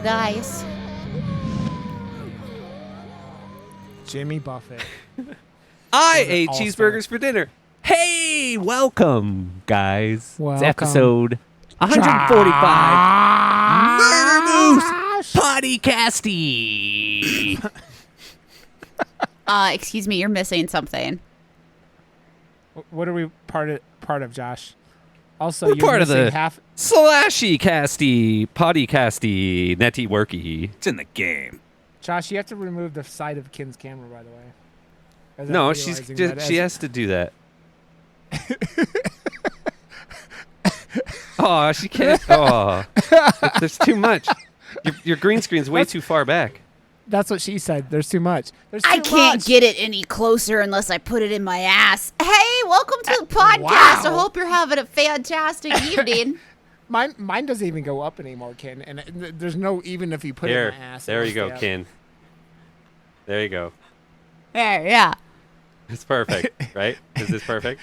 the dice. Jimmy Buffett. I ate all-star. cheeseburgers for dinner. Hey, welcome, guys. Welcome. It's episode 145. Murder Moose Podcasty. Excuse me, you're missing something. What are we part of, Josh? Also, We're you're part of missing the half. Slashy Casty, Podcasty, Netty Worky. It's in the game. Josh, you have to remove the side of Kin's camera, by the way. As I'm No, realizing that she as- has to do that. Oh, she can't. Oh, there's too much. Your green screen's way too far back. That's what she said. There's too much. There's I too can't much. get it any closer unless I put it in my ass. Hey, welcome to the podcast. Wow. I hope you're having a fantastic evening. Mine doesn't even go up anymore, Kin. And there's no even if you put it Here, in my ass. there it'll you go, stay up. Kin. There you go. There, yeah. It's perfect, right? Is this perfect?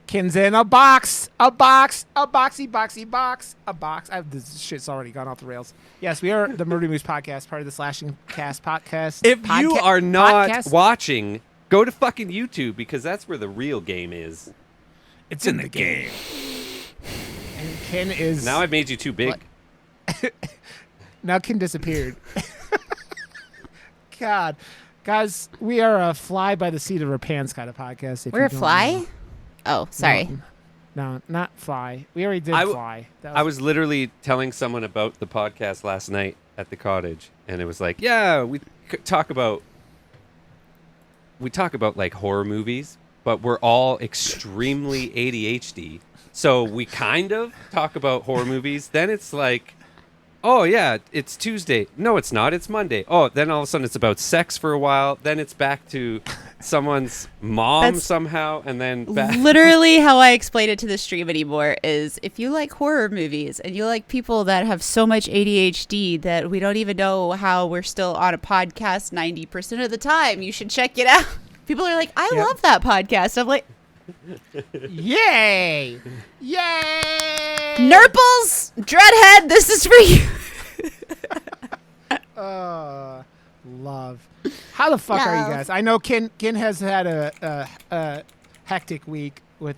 Kin's in a box. A box. A boxy box. A box. This shit's already gone off the rails. Yes, we are the Murder Moose Podcast, part of the Slashing Cast podcast. If you are not podcast? watching, go to fucking YouTube because that's where the real game is. It's in the game. And Kin is Now I've made you too big. Now Kin disappeared. God, guys, we are a fly by the seat of our pants kind of podcast. If We're you a don't fly? know. Oh, sorry. No, not fly. We already did fly. That I was literally telling someone about the podcast last night at the cottage, and it was like, yeah, we talk about like horror movies, but we're all extremely ADHD. So we kind of talk about horror movies. Then it's like, oh yeah, it's Tuesday. No, it's not. It's Monday. Oh, then all of a sudden it's about sex for a while. Then it's back to someone's mom That's somehow, and then back. Literally how I explain it to the stream anymore is if you like horror movies and you like people that have so much ADHD that we don't even know how we're still on a podcast 90% of the time, you should check it out. People are like, I love that podcast. I'm like, Yay! Yay! Nurples, Dreadhead, this is for you. Love. How the fuck are you Love. guys? I know Kin has had a hectic week with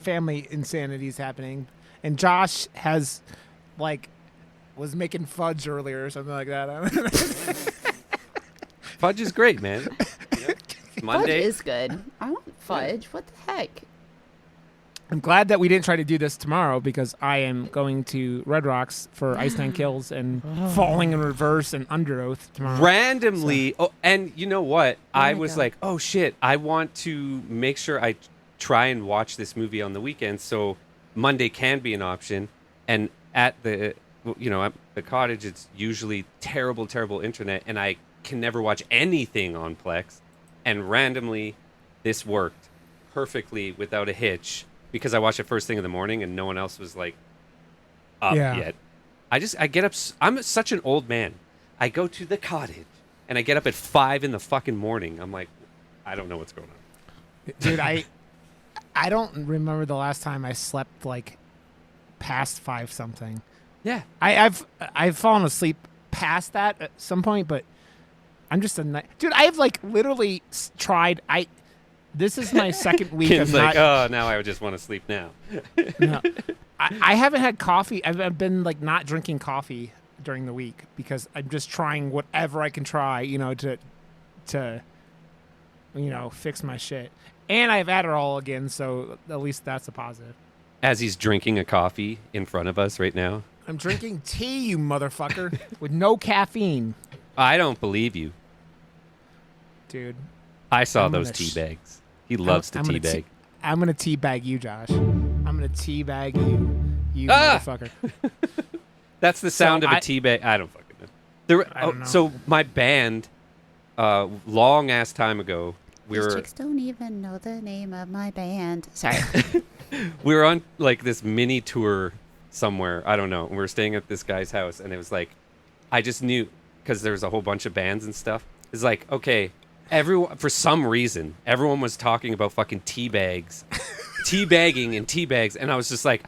family insanities happening, and Josh has was making fudge earlier or something like that. Fudge is great, man. Yep. Monday. Fudge is good. I want fudge. What the heck? I'm glad that we didn't try to do this tomorrow because I am going to Red Rocks for Ice Nine Kills and Falling in Reverse and Under Oath tomorrow. Randomly, and you know what? I my was God. like, oh shit, I want to make sure I try and watch this movie on the weekend so Monday can be an option. And at the cottage, it's usually terrible internet, and I can never watch anything on Plex. And randomly, this worked perfectly without a hitch because I watched it first thing in the morning and no one else was up yet. I get up. I'm such an old man. I go to the cottage and I get up at 5 in the fucking morning. I'm like, I don't know what's going on. Dude, I don't remember the last time I slept past 5 something. Yeah. I've fallen asleep past that at some point, but I'm just dude. I have literally tried. This is my second week Kim's of like, not. oh, now I just want to sleep now. No, I haven't had coffee. I've been not drinking coffee during the week because I'm just trying whatever I can try, to fix my shit. And I have Adderall again, so at least that's a positive. As he's drinking a coffee in front of us right now. I'm drinking tea, you motherfucker, with no caffeine, I don't believe you. dude. I saw I'm those gonna tea bags. He loves to I'm gonna teabag. I'm gonna teabag you, Josh. I'm gonna teabag you Ah! motherfucker. That's the sound of a I- teabag. I don't fucking know. I don't know. So my band, long ass time ago, we These were chicks don't even know the name of my band. Sorry. we were on this mini tour somewhere. I don't know. We were staying at this guy's house, and it was I just knew because there was a whole bunch of bands and stuff. It's okay. Everyone, for some reason, everyone was talking about fucking tea bags, teabagging and tea bags, and I was just like,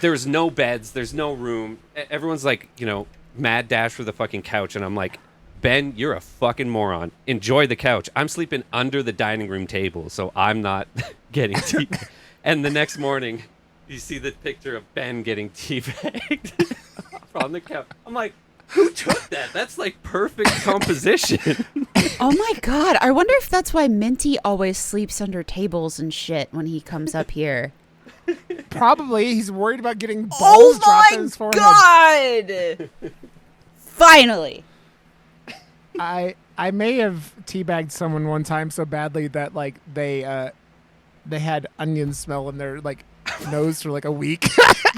there's no beds, there's no room. Everyone's like, mad dash for the fucking couch, and I'm like, Ben, you're a fucking moron. Enjoy the couch. I'm sleeping under the dining room table, so I'm not getting tea. And the next morning, you see the picture of Ben getting teabagged on the couch. I'm like, who took that? That's like perfect composition. Oh my God. I wonder if that's why Minty always sleeps under tables and shit when he comes up here. Probably. He's worried about getting balls dropped in his forehead. God! Finally. I may have teabagged someone one time so badly that like they had onion smell in their like nose for like a week.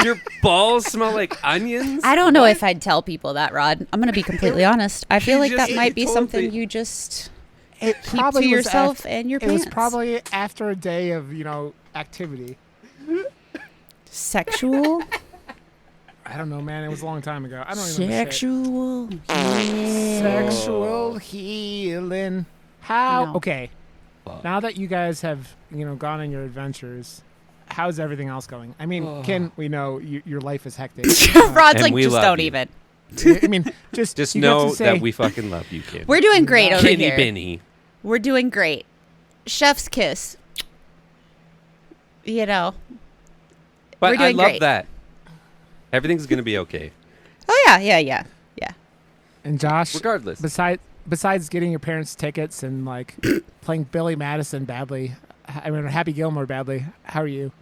Your balls smell like onions? I don't know if I'd tell people that, Rod. I'm going to be completely honest. I feel like just- that might be told something me. you just It keep probably to was yourself and your It pants. was probably after a day of activity. Sexual? I don't know, man. It was a long time ago. I don't even remember shit. Sexual. Sexual healing. How? No. Okay. Now that you guys have gone on your adventures, how's everything else going? I mean, Ken, we know your life is hectic. Rod's And like, we just love don't you. even. I mean, just Just you have know to say, that we fucking love you, kid. We're doing great over Kenny here. Benny. We're doing great. Chef's kiss. But We're I doing love great. that. Everything's going to be okay. Oh, yeah. And Josh, Regardless. besides getting your parents tickets and like playing Billy Madison badly, Happy Gilmore badly, how are you?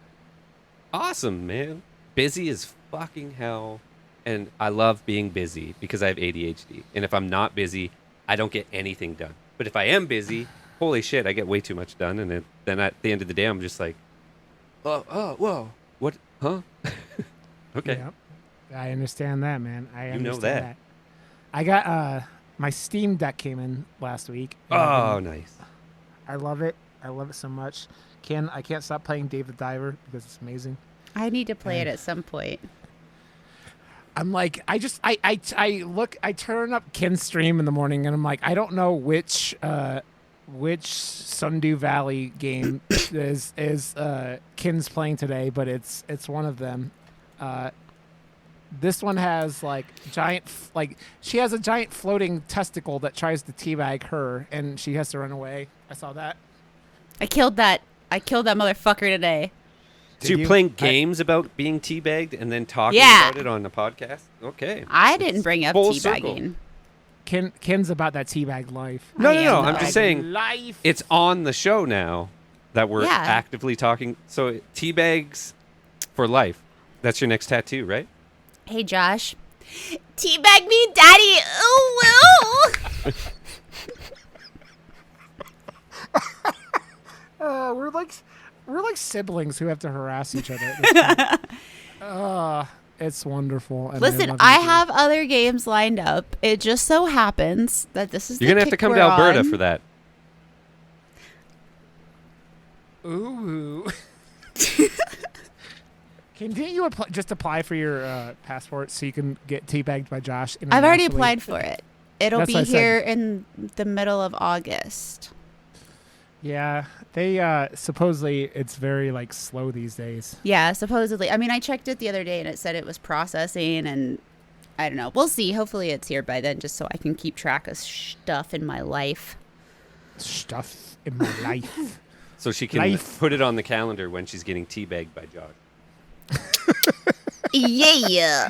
Awesome, man. Busy as fucking hell. And I love being busy because I have ADHD. And if I'm not busy, I don't get anything done. But if I am busy, holy shit, I get way too much done. And then at the end of the day, I'm just like, whoa, what? Huh? Okay. Yep. I understand that, man. I You know understand that. I got my Steam Deck came in last week. Oh, nice. I love it. I love it so much. I can't stop playing Dave the Diver because it's amazing. I need to play it at some point. I'm like, I turn up Ken's stream in the morning and I'm like, I don't know which Sundew Valley game is Ken's playing today, but it's one of them. This one has like she has a giant floating testicle that tries to teabag her and she has to run away. I saw that. I killed that motherfucker today. So you're you? playing games about being teabagged and then talking Yeah. about it on the podcast? Okay. I didn't bring up Full circle. teabagging. Ken's about that teabag life. No. I am I'm the just saying Life. it's on the show now that we're Yeah. actively talking. So teabags for life. That's your next tattoo, right? Hey, Josh. Teabag me, daddy. Ooh, woo. We're like siblings who have to harass each other. At this point. It's wonderful. And Listen, love I you. have other games lined up. It just so happens that this is You're going to have to come to Alberta for that. Ooh. Can you just apply for your passport so you can get teabagged by Josh? I've already internationally? applied for it. It'll That's be what I said. here in the middle of August. Yeah, they supposedly it's very like slow these days. Yeah, supposedly. I mean, I checked it the other day and it said it was processing, and I don't know. We'll see. Hopefully it's here by then just so I can keep track of stuff in my life. Stuff in my life. So she can Life. put it on the calendar when she's getting teabagged by Josh. Yeah.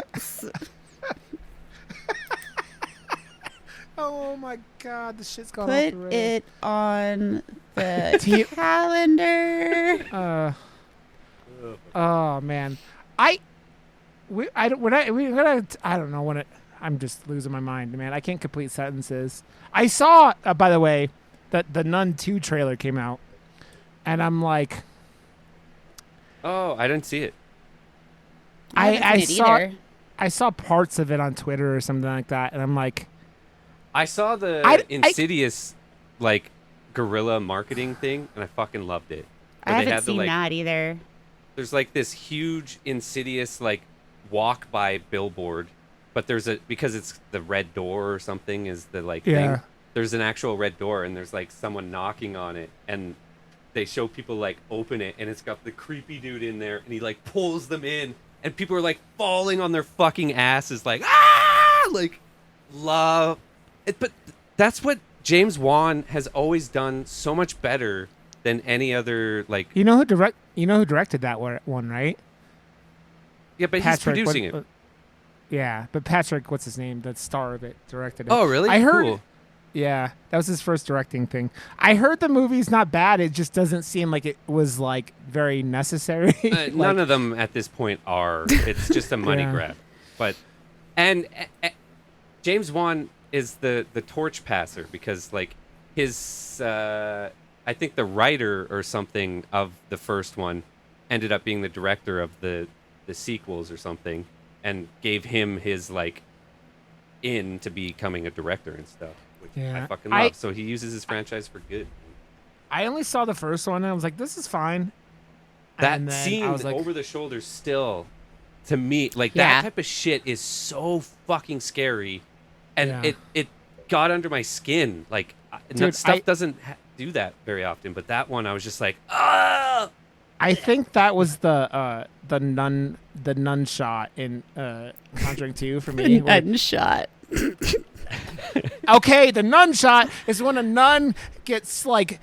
Oh my god, this shit's gone off Put the rails. it on the Te- calendar. Oh man, I don't know when it. I'm just losing my mind, man. I can't complete sentences. I saw, by the way, that the Nun 2 trailer came out, and I'm like, Oh, I didn't see it. I haven't seen it either. I saw parts of it on Twitter or something like that, and I'm like, I saw the I- insidious, like, guerrilla marketing thing, and I fucking loved it. I Where they haven't had the, seen like, that either. There's like this huge insidious like walk by billboard, but because it's the red door or something is the like Yeah. thing. There's an actual red door and there's like someone knocking on it and they show people like open it and it's got the creepy dude in there and he like pulls them in and people are like falling on their fucking asses, like ah, like love it. But that's what James Wan has always done so much better than any other. Like You know who directed that one, right? yeah, but Patrick, he's producing it. Yeah, but Patrick, what's his name? The star of it directed it. Oh, really? I heard. Cool. Yeah, that was his first directing thing. I heard the movie's not bad. It just doesn't seem like it was like very necessary. None of them at this point are. It's just a money grab. But and James Wan is the torch passer because like his I think the writer or something of the first one ended up being the director of the sequels or something, and gave him his like in to becoming a director and stuff. Which I fucking love. So he uses his franchise for good. I only saw the first one and I was like, this is fine. That And then scene I was like, over the shoulder still, to me, like that type of shit is so fucking scary, and it got under my skin. Like Dude, stuff doesn't do that very often, but that one I was just like, ah. I think that was the nun shot in Conjuring 2 for me. Nun shot. Okay, the nun shot is when a nun gets like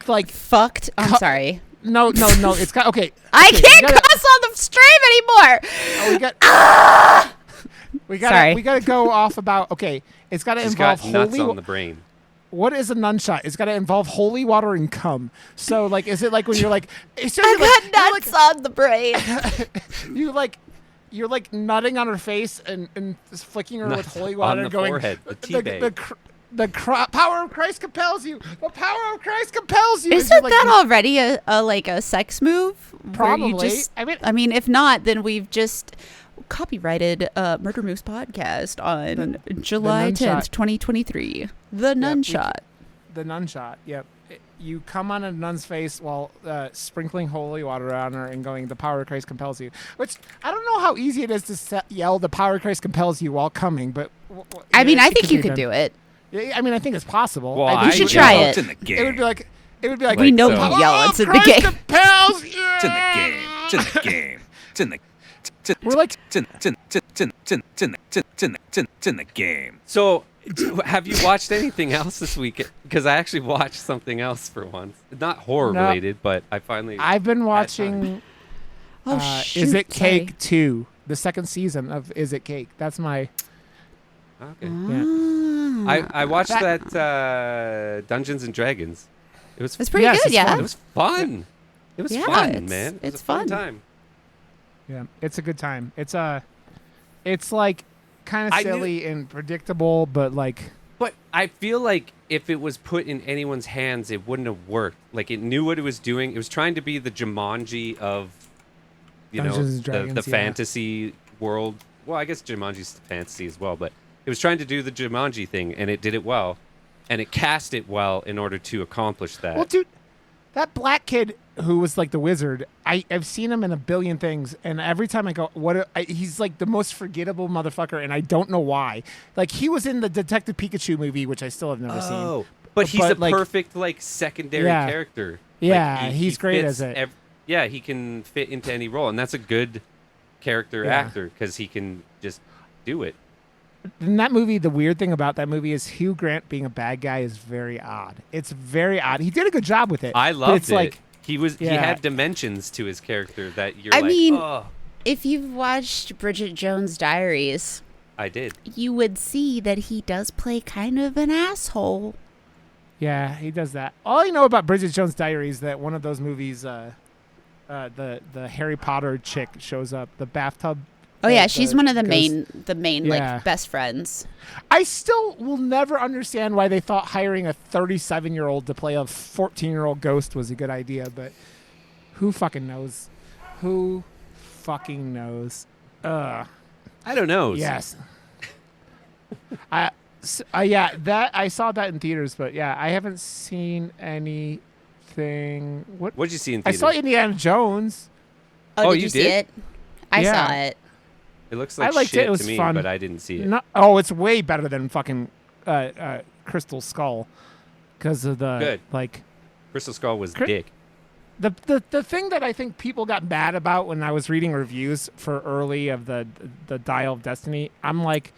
Fucked. I'm sorry. No. It's got okay. I can't cuss on the stream anymore. Oh, we got. Sorry. We gotta go off about. Okay, it's gotta She's involve got nuts holy. on the brain. What is a nun shot? It's gotta involve holy water and cum. So like, is it like when you're like? So I got nuts on the brain. You're like nutting on her face and flicking her with holy On water, the going. forehead, the teabag. Power of Christ compels you. The power of Christ compels you. Isn't that already a sex move? Where Probably. you just, I mean, if not, then we've just copyrighted Murder Moose podcast on July 10th, 2023. The nun shot. The nun shot. Yep. You come on a nun's face while sprinkling holy water on her and going, the power of Christ compels you. Which, I don't know how easy it is to yell, the power of Christ compels you while coming, but... I mean, I think you could do it. Yeah, I mean, I think it's possible. Well, we should try it. It's in the game. It would be like... We know so. you yell. It's in the Christ game. compels you! It's in the game. It's in the game. It's in the. We're like... It's in the game. So, have you watched anything else this week? Because I actually watched something else for once. Not horror related, but I finally. I've been watching. Is It Cake 2, the second season of Is It Cake? That's my. Okay. Yeah. I watched that Dungeons and Dragons. It's pretty Yes, good, it's yeah. fun. It was fun. It was Yeah, fun, man. It was it's a fun fun. time. Yeah, it's a good time. It's like kind I of knew- silly and predictable, but like. But I feel like if it was put in anyone's hands, it wouldn't have worked. Like it knew what it was doing. It was trying to be the Jumanji of, Dungeons and Dragons, the yeah. fantasy world. Well, I guess Jumanji's fantasy as well, but it was trying to do the Jumanji thing, and it did it well, and it cast it well in order to accomplish that. Well, dude, that black kid who was like the wizard, I've seen him in a billion things, and every time I go, he's like the most forgettable motherfucker, and I don't know why. Like he was in the Detective Pikachu movie, which I still have never seen. But he's a like, perfect like secondary Yeah. character. Yeah, Like, he's great fits as it. Yeah, he can fit into any role, and that's a good character Yeah. actor because he can just do it. In that movie, the weird thing about that movie is Hugh Grant being a bad guy is very odd. It's very odd. He did a good job with it. I but loved it's it. Like, He Yeah. had dimensions to his character that you're I like, mean- oh, If you've watched Bridget Jones' Diaries, I did. you would see that he does play kind of an asshole. yeah, he does that. All I know about Bridget Jones' Diary is that one of those movies, the Harry Potter chick shows up, the bathtub. Oh yeah, she's one of the ghost. main Yeah. like best friends. I still will never understand why they thought hiring a 37-year-old to play a 14-year-old ghost was a good idea, but who fucking knows? Who fucking knows? I don't know. Yes. Yeah, that I saw that in theaters, but yeah, I haven't seen anything. What'd you see in I theaters? saw Indiana Jones. Oh, Did you you see did? it? I Yeah. saw it. It looks I like liked it. shit It was to me, fun. but I didn't see it. It's way better than fucking Crystal Skull because of the Good. like. Crystal Skull was Cri- dick. The thing that I think people got mad about when I was reading reviews for early of the Dial of Destiny, I'm like,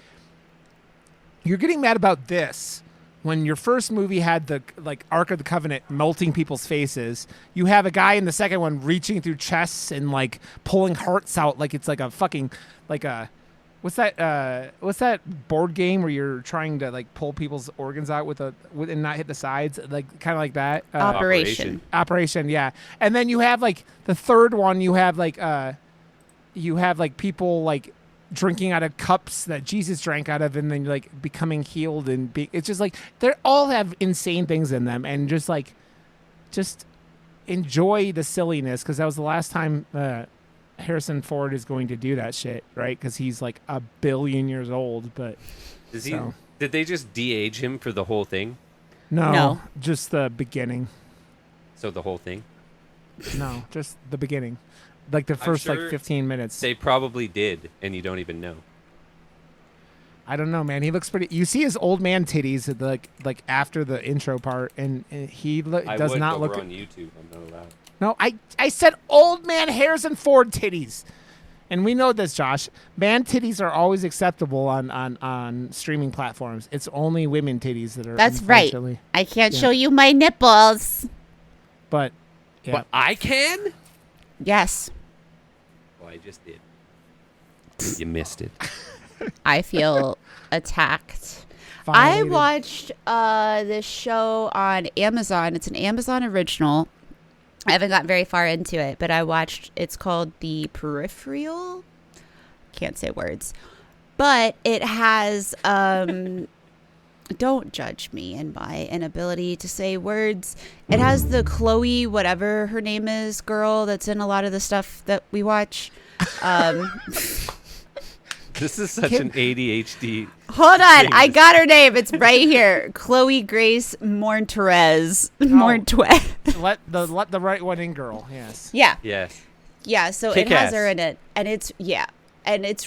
you're getting mad about this when your first movie had the like Ark of the Covenant melting people's faces. You have a guy in the second one reaching through chests and like pulling hearts out like it's like a fucking like a what's that board game where you're trying to like pull people's organs out with and not hit the sides, like kind of like that. Operation, yeah. And then you have like the third one, you have like people like drinking out of cups that Jesus drank out of, and then like becoming healed it's just like they all have insane things in them, and just enjoy the silliness, because that was the last time Harrison Ford is going to do that shit, right? Because he's like 1 billion years old. But did they just de-age him for the whole thing? No, just the beginning. So the whole thing? No, just the beginning. Like the first like 15 minutes. They probably did, and you don't even know. I don't know, man. He looks pretty. You see his old man titties like after the intro part, and he does not look. On YouTube. I'm not allowed. No, I said old man Harrison Ford titties, and we know this, Josh. Man titties are always acceptable on streaming platforms. It's only women titties that are. That's right. I can't show you my nipples. But yeah. But I can. Yes. Well, I just did. You missed it. I feel attacked. Violated. I watched this show on Amazon. It's an Amazon original. I haven't gotten very far into it, but I watched, it's called The Peripheral. Can't say words. But it has, don't judge me in my inability to say words. It has the Chloe, whatever her name is, girl that's in a lot of the stuff that we watch. This is such an ADHD. Hold on, I got her name. It's right here. Chloe Grace Monterez. Let the right one in, girl. Yes. Yeah. Yes. Yeah. So Kick it has ass. her in it, and it's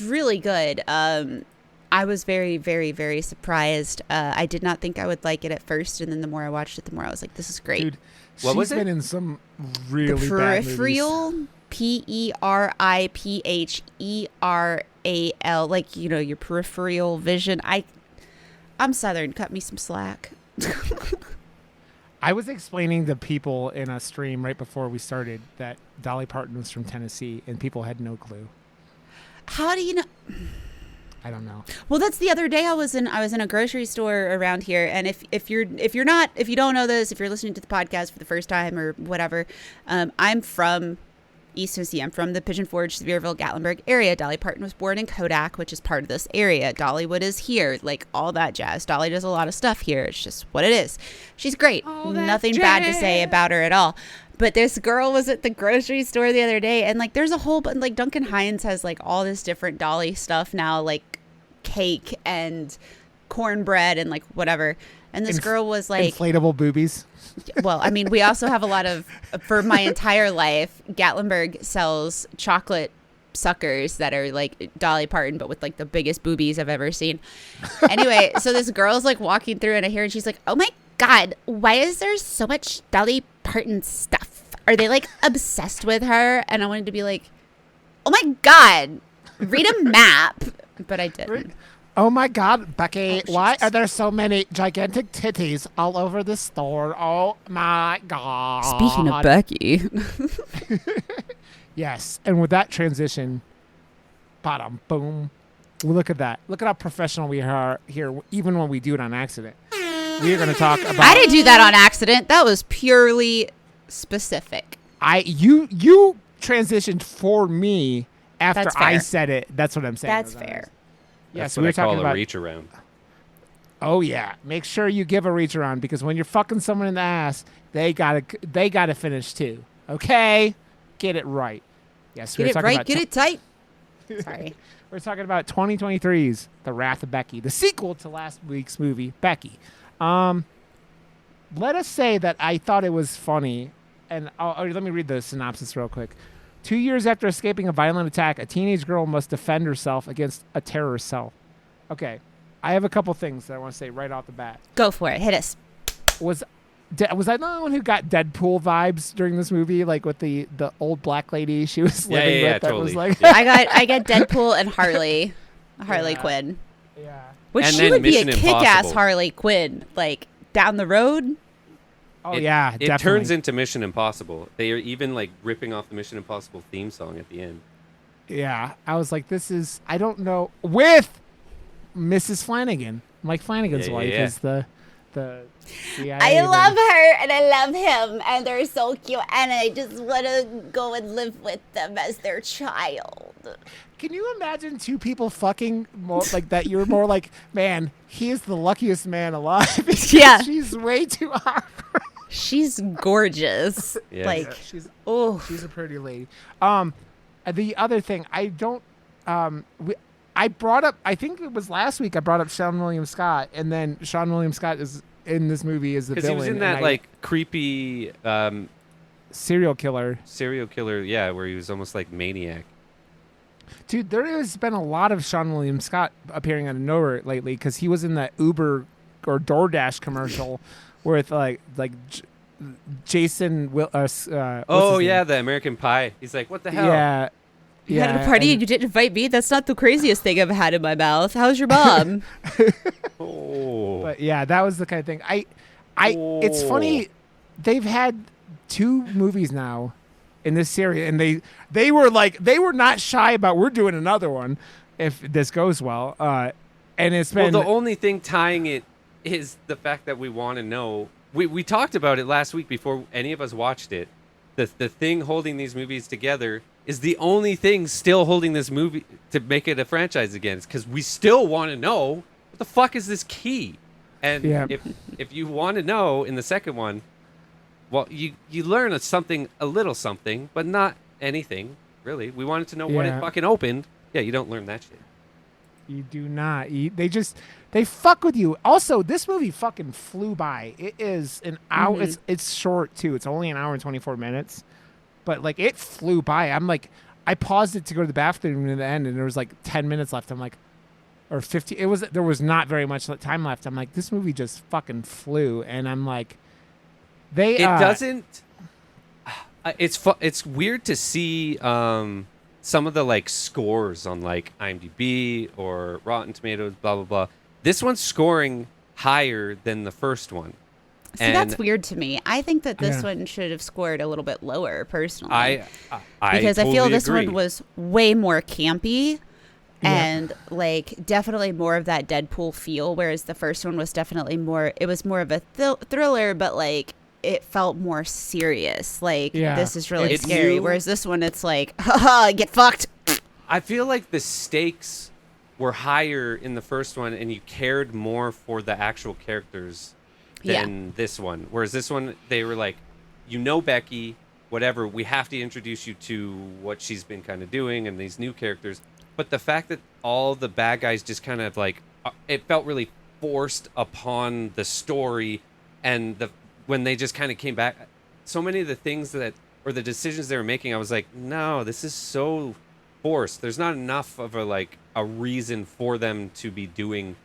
really good. I was very, very, very surprised. I did not think I would like it at first, and then the more I watched it, the more I was like, "This is great." Dude, What was she's been it? in some really The bad movies. Peripheral. Peripheral, like, you know, your peripheral vision. I'm Southern. Cut me some slack. I was explaining to people in a stream right before we started that Dolly Parton was from Tennessee, and people had no clue. How do you know? I don't know. Well, that's the other day I was in a grocery store around here, and if you don't know this, if you're listening to the podcast for the first time or whatever, I'm from East Tennessee. I'm from the Pigeon Forge, Sevierville, Gatlinburg area. Dolly Parton was born in Kodak, which is part of this area. Dollywood is here, like all that jazz. Dolly does a lot of stuff here. It's just what it is. She's great. Nothing bad to say about her at all. But this girl was at the grocery store the other day, and like there's a whole like Duncan Hines has like all this different Dolly stuff now, like cake and cornbread and like whatever. And this girl was like inflatable boobies. Well, I mean, we also have a lot of, for my entire life, Gatlinburg sells chocolate suckers that are like Dolly Parton, but with like the biggest boobies I've ever seen. Anyway, so this girl's like walking through and I hear, and she's like, "Oh my God, why is there so much Dolly Parton stuff? Are they like obsessed with her?" And I wanted to be like, "Oh my God, read a map." But I didn't. Oh my God, Becky, why are there so many gigantic titties all over the store? Oh my God. Speaking of Becky. Yes, and with that transition, bottom, boom. Look at that. Look at how professional we are here, even when we do it on accident. We are going to talk about... I didn't do that on accident. That was purely specific. You transitioned for me after I said it. That's what I'm saying. That's fair. Yes, That's what I call a reach around. Oh yeah, make sure you give a reach around, because when you're fucking someone in the ass, they gotta finish too. Okay, get it right. Yes, get it right. Get it tight. Sorry, we're talking about 2023's The Wrath of Becky, the sequel to last week's movie Becky. Let us say that I thought it was funny, and let me read the synopsis real quick. 2 years after escaping a violent attack, a teenage girl must defend herself against a terrorist cell. Okay, I have a couple things that I want to say right off the bat. Go for it. Hit us. was I the only one who got Deadpool vibes during this movie? Like with the old black lady she was living with that totally. was like Yeah. I got Deadpool and Harley Quinn. yeah. Which And she then would be a Mission kick-ass Impossible. Harley Quinn, like down the road. Oh It definitely. turns into Mission Impossible. They are even like ripping off the Mission Impossible theme song at the end. Yeah, I was like, this is I don't know with Mrs. Flanagan. Mike Flanagan's Yeah, wife yeah. is the CIA I love her and I love him and they're so cute and I just want to go and live with them as their child. Can you imagine two people fucking more, like that? You're more like, man, he is the luckiest man alive. because Yeah. she's way too hot. She's gorgeous. Yeah. Like, she's oh, she's a pretty lady. The other thing I don't I brought up, I think it was last week, I brought up Sean William Scott, and then Sean William Scott is in this movie as the Because villain. he was in that like creepy serial killer. serial killer, yeah, where he was almost like maniac. Dude, there has been a lot of Sean William Scott appearing out of nowhere lately because he was in that Uber or DoorDash commercial with Jason. what's Oh his yeah, name? the American Pie. He's like, what the hell? Yeah. you had a party and you didn't invite me? That's not the craziest thing I've had in my mouth. How's your mom? Oh. But yeah, that was the kind of thing. It's funny. They've had 2 movies now in this series, and they were not shy about we're doing another one if this goes well. And it's been Well, the only thing tying it is the fact that we want to know. We talked about it last week before any of us watched it. The thing holding these movies together is the only thing still holding this movie to make it a franchise again. Because we still want to know what the fuck is this key. And Yeah. if you want to know in the second one, well, you learn a little something, but not anything really. We wanted to know what it Yeah. fucking opened. Yeah, you don't learn that shit. You do not. They fuck with you. Also, this movie fucking flew by. It is an hour. It's short too. It's only an hour and 24 minutes, but like it flew by. I'm like, I paused it to go to the bathroom in the end, and there was like 10 minutes left. I'm like, or 50. There was not very much time left. I'm like, this movie just fucking flew, and I'm like, It doesn't. It's weird to see some of the like scores on like IMDb or Rotten Tomatoes, blah blah blah. This one's scoring higher than the first one. See, that's weird to me. I think that this one should have scored a little bit lower, personally. Because I feel totally this agree. one was way more campy and like definitely more of that Deadpool feel, whereas the first one was definitely more. It was more of a thriller, but like it felt more serious. Like this is really It's scary. you- Whereas this one, it's like, haha, get fucked. I feel like the stakes were higher in the first one, and you cared more for the actual characters than this one. Whereas this one, they were like, Becky, whatever, we have to introduce you to what she's been kind of doing and these new characters. But the fact that all the bad guys just kind of like, it felt really forced upon the story, and when they just kind of came back, so many of the things or the decisions they were making, I was like, no, this is so forced. There's not enough of a reason for them to be doing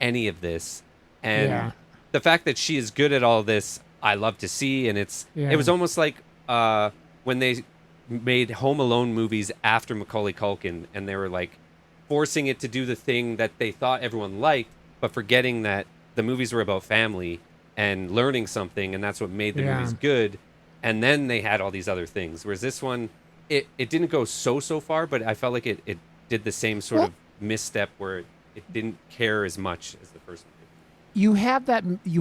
any of this. And the fact that she is good at all this, I love to see. And it was almost like when they made Home Alone movies after Macaulay Culkin, and they were like forcing it to do the thing that they thought everyone liked, but forgetting that the movies were about family and learning something, and that's what made the movies good. And then they had all these other things. Whereas this one, it didn't go so far, but I felt like it did the same sort of misstep where it didn't care as much as the first one did. You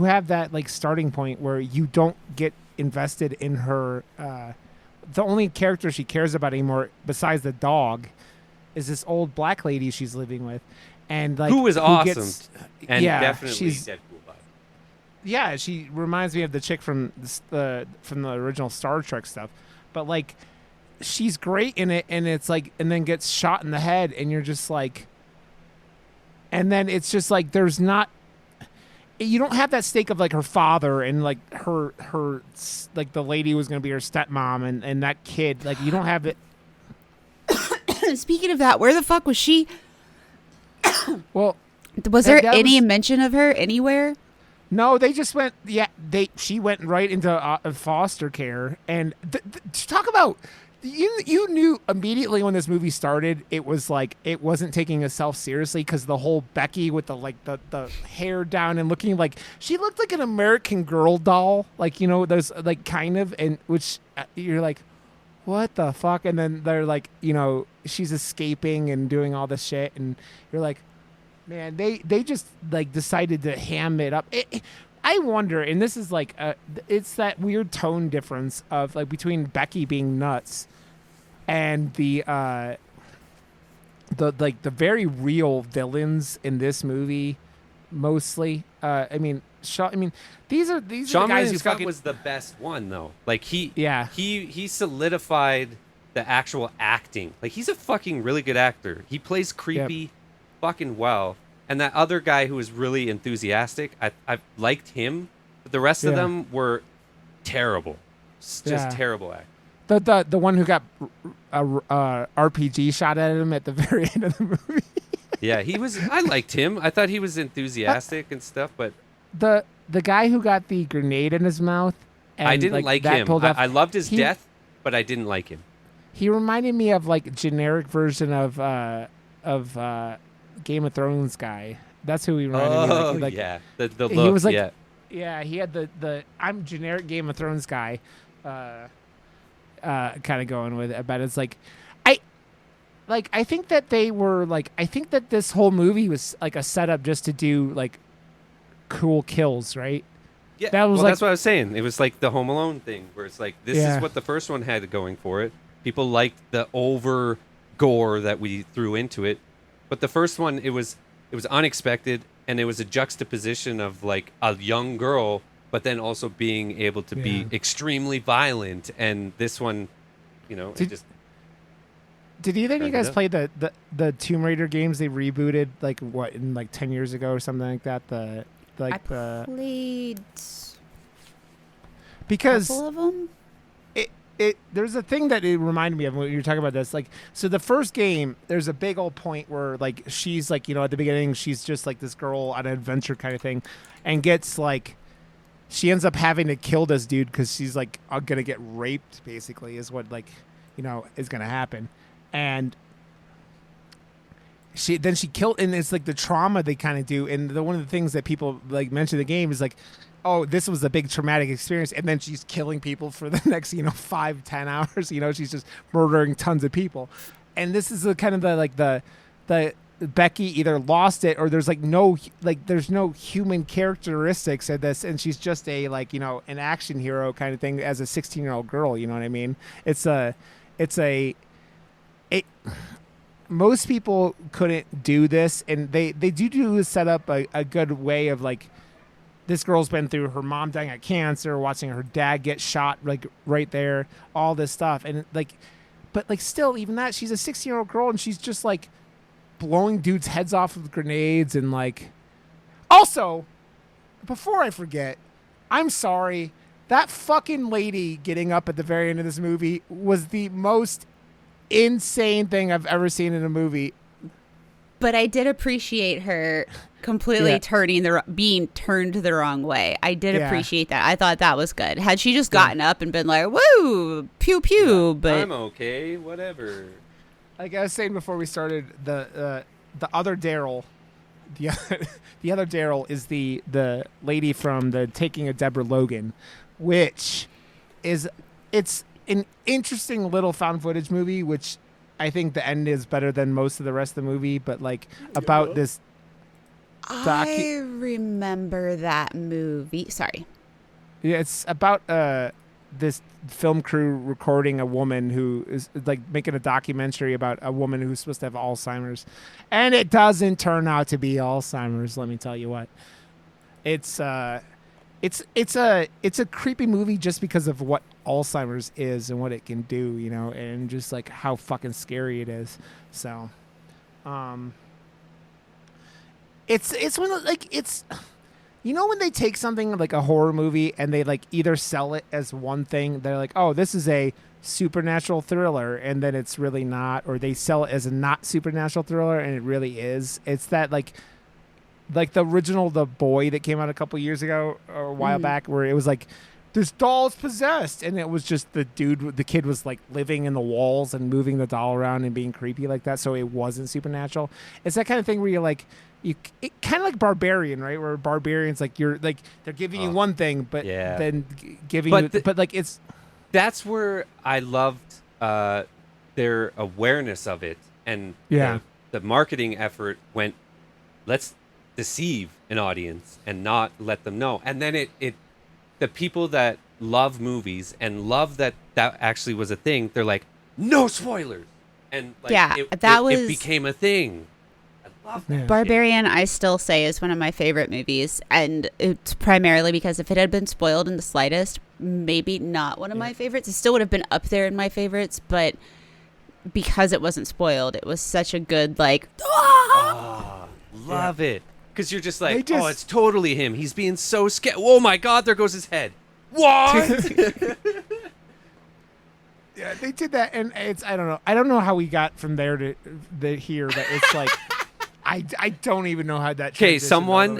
have that like starting point where you don't get invested in her. The only character she cares about anymore, besides the dog, is this old black lady she's living with, and like who is awesome, and yeah, definitely she's Deadpool vibe. Yeah, she reminds me of the chick from the original Star Trek stuff, but like she's great in it, and it's like, and then gets shot in the head, and you're just like, and then it's just like there's not. You don't have that stake of like her father and like her like the lady who was going to be her stepmom and that kid. Like you don't have it. Speaking of that, where the fuck was she? Well, Was there any mention of her anywhere? No, they just went. Yeah, she went right into foster care, and talk about you knew immediately when this movie started. It was like it wasn't taking itself seriously because the whole Becky with the hair down and looking like she looked like an American Girl doll, like those like kind of, and which you're like, what the fuck? And then they're like, she's escaping and doing all this shit, and you're like. Man, they just like decided to ham it up. I wonder, and this is like, it's that weird tone difference of like between Becky being nuts and the very real villains in this movie, mostly. These are Sean the guys who Scott fucking was the best one though. Like he solidified the actual acting. Like he's a fucking really good actor. He plays creepy fucking well. And that other guy who was really enthusiastic, I liked him, but the rest of them were terrible. Just terrible acting. The one who got a RPG shot at him at the very end of the movie. Yeah, I liked him. I thought he was enthusiastic and stuff, but the guy who got the grenade in his mouth. And I didn't like him. I loved his death, but I didn't like him. He reminded me of like generic version of Game of Thrones guy. That's who he reminded me of. Like, yeah. The look, he was like, yeah, he had the I'm generic Game of Thrones guy kind of going with it. But it's like I think that they were like, I think that this whole movie was like a setup just to do like cool kills, right? Yeah, that's what I was saying. It was like the Home Alone thing, where it's like, this is what the first one had going for it. People liked the over gore that we threw into it. But the first one, it was unexpected, and it was a juxtaposition of like a young girl, but then also being able to be extremely violent. And this one, Did either of you guys play the Tomb Raider games they rebooted like in like 10 years ago or something like that? I played because a couple of them. There's a thing that it reminded me of when you were talking about this. Like, so the first game, there's a big old point where like she's like, at the beginning, she's just like this girl on an adventure kind of thing, and gets like, she ends up having to kill this dude because she's like gonna get raped. Basically, is what like, is gonna happen, and she killed, and it's like the trauma they kind of do, and one of the things that people like mention in the game is like, oh, this was a big traumatic experience, and then she's killing people for the next 5-10 hours. She's just murdering tons of people, and this is the kind of the Becky either lost it or there's there's no human characteristics of this, and she's just a an action hero kind of thing as a 16-year-old girl. You know what I mean? Most people couldn't do this, and they do set up a good way of like, this girl's been through her mom dying of cancer, watching her dad get shot like right there, all this stuff, and like, but like still, even that, she's a 16-year-old girl, and she's just like blowing dudes' heads off with grenades, and like, also, before I forget, I'm sorry, that fucking lady getting up at the very end of this movie was the most insane thing I've ever seen in a movie. But I did appreciate her completely being turned the wrong way. I did appreciate that. I thought that was good. Had she just gotten up and been like, woo, pew, pew, but I'm okay, whatever. Like I was saying before we started, the other Daryl, the other Daryl is the lady from the Taking of Deborah Logan, which is, it's an interesting little found footage movie, which I think the end is better than most of the rest of the movie, but like about this. I remember that movie. Sorry. Yeah, it's about this film crew recording a woman who is like making a documentary about a woman who's supposed to have Alzheimer's, and it doesn't turn out to be Alzheimer's. Let me tell you what. It's a creepy movie just because of what Alzheimer's is and what it can do, and just like how fucking scary it is. So, it's one of like, it's, when they take something like a horror movie and they like either sell it as one thing, they're like, oh, this is a supernatural thriller, and then it's really not, or they sell it as a not supernatural thriller and it really is. It's that like, like the original The Boy that came out a couple years ago or a while back, where it was like this doll's possessed, and it was just the kid was like living in the walls and moving the doll around and being creepy like that, so it wasn't supernatural. It's that kind of thing where you're like, kind of like Barbarian, right? Where Barbarians, like, you're like, they're giving you one thing, but then giving you, but like it's. That's where I loved their awareness of it, and the marketing effort went, let's deceive an audience and not let them know. And then it the people that love movies and love that actually was a thing, they're like, no spoilers. And like, it became a thing. I love that. Barbarian, I still say, is one of my favorite movies. And it's primarily because if it had been spoiled in the slightest, maybe not one of my favorites. It still would have been up there in my favorites, but because it wasn't spoiled, it was such a good, like, love it. Because you're just like, oh, it's totally him. He's being so scared. Oh my God, there goes his head. What? Yeah, they did that, and it's, I don't know how we got from there to here, but it's like, I don't even know how that. Okay, someone,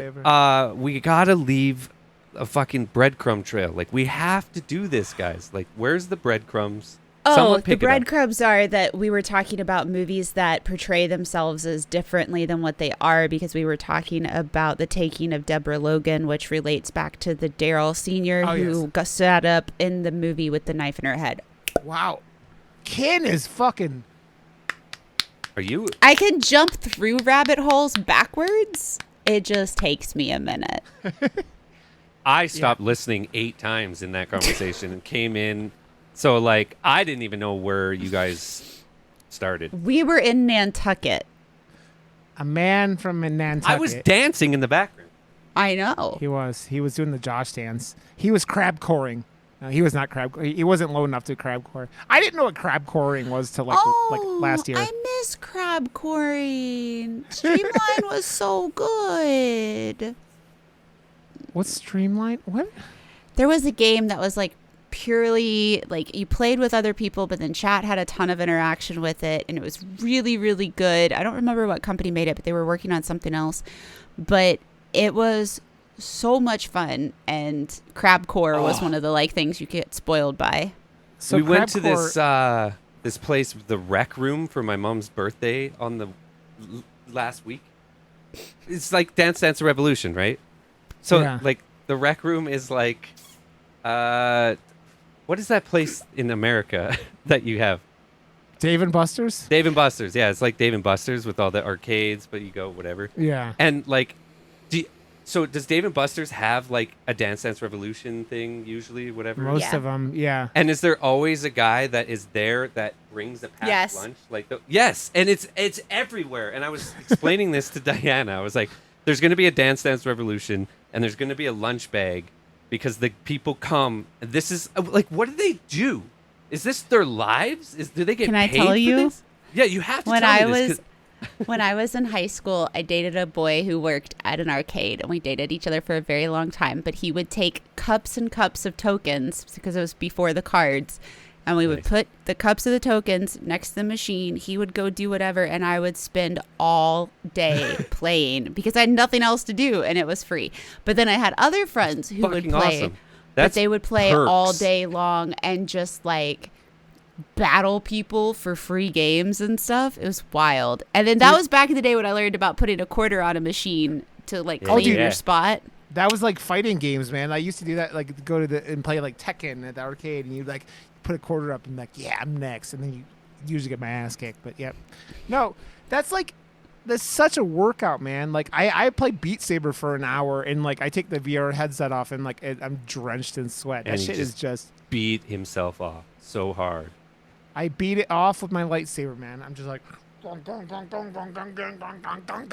we gotta leave a fucking breadcrumb trail. Like, we have to do this, guys. Like, where's the breadcrumbs? Oh, the breadcrumbs are that we were talking about movies that portray themselves as differently than what they are, because we were talking about The Taking of Deborah Logan, which relates back to the Daryl Sr. who got sat up in the movie with the knife in her head. Wow. Ken is fucking... Are you... I can jump through rabbit holes backwards. It just takes me a minute. I stopped listening 8 times in that conversation and came in... So, like, I didn't even know where you guys started. We were in Nantucket. A man from Nantucket. I was dancing in the background. I know. He was doing the Josh dance. He was crab coring. No, he was not crab. He wasn't low enough to crab core. I didn't know what crab coring was till like last year. I miss crab coring. Streamline was so good. What's Streamline? What? There was a game that was like purely like you played with other people, but then chat had a ton of interaction with it, and it was really, really good. I don't remember what company made it, but they were working on something else. But it was so much fun, and crabcore was one of the like things you get spoiled by. So we went to this place, the rec room, for my mom's birthday on the last week. It's like Dance Dance Revolution, right? So like the rec room is like what is that place in America that you have? Dave & Buster's? Dave & Buster's, yeah. It's like Dave & Buster's with all the arcades, but you go whatever. Yeah. And like, so does Dave & Buster's have like a Dance Dance Revolution thing usually, whatever? Most of them, yeah. And is there always a guy that is there that brings a packed lunch? Like yes, and it's everywhere. And I was explaining this to Diana. I was like, there's going to be a Dance Dance Revolution, and there's going to be a lunch bag. Because the people come, and this is like, what do they do? Is this their lives? Do they get Can paid I tell for you? this? Yeah, you have to tell me this. When I was in high school, I dated a boy who worked at an arcade, and we dated each other for a very long time. But he would take cups and cups of tokens, because it was before the cards, and we would put the cups of the tokens next to the machine. He would go do whatever, and I would spend all day playing because I had nothing else to do, and it was free. But then I had other friends who would play, awesome. but they would play perks. all day long and just like battle people for free games and stuff. It was wild. And then that was back in the day when I learned about putting a quarter on a machine to like claim your spot. That was like fighting games, man. I used to do that, like go to and play like Tekken at the arcade, and you like put a quarter up and like, yeah, I'm next, and then you usually get my ass kicked. But no, that's such a workout, man. Like I play Beat Saber for an hour, and like I take the VR headset off, and like I'm drenched in sweat. That shit is just beat himself off so hard. I beat it off with my lightsaber, man. I'm just like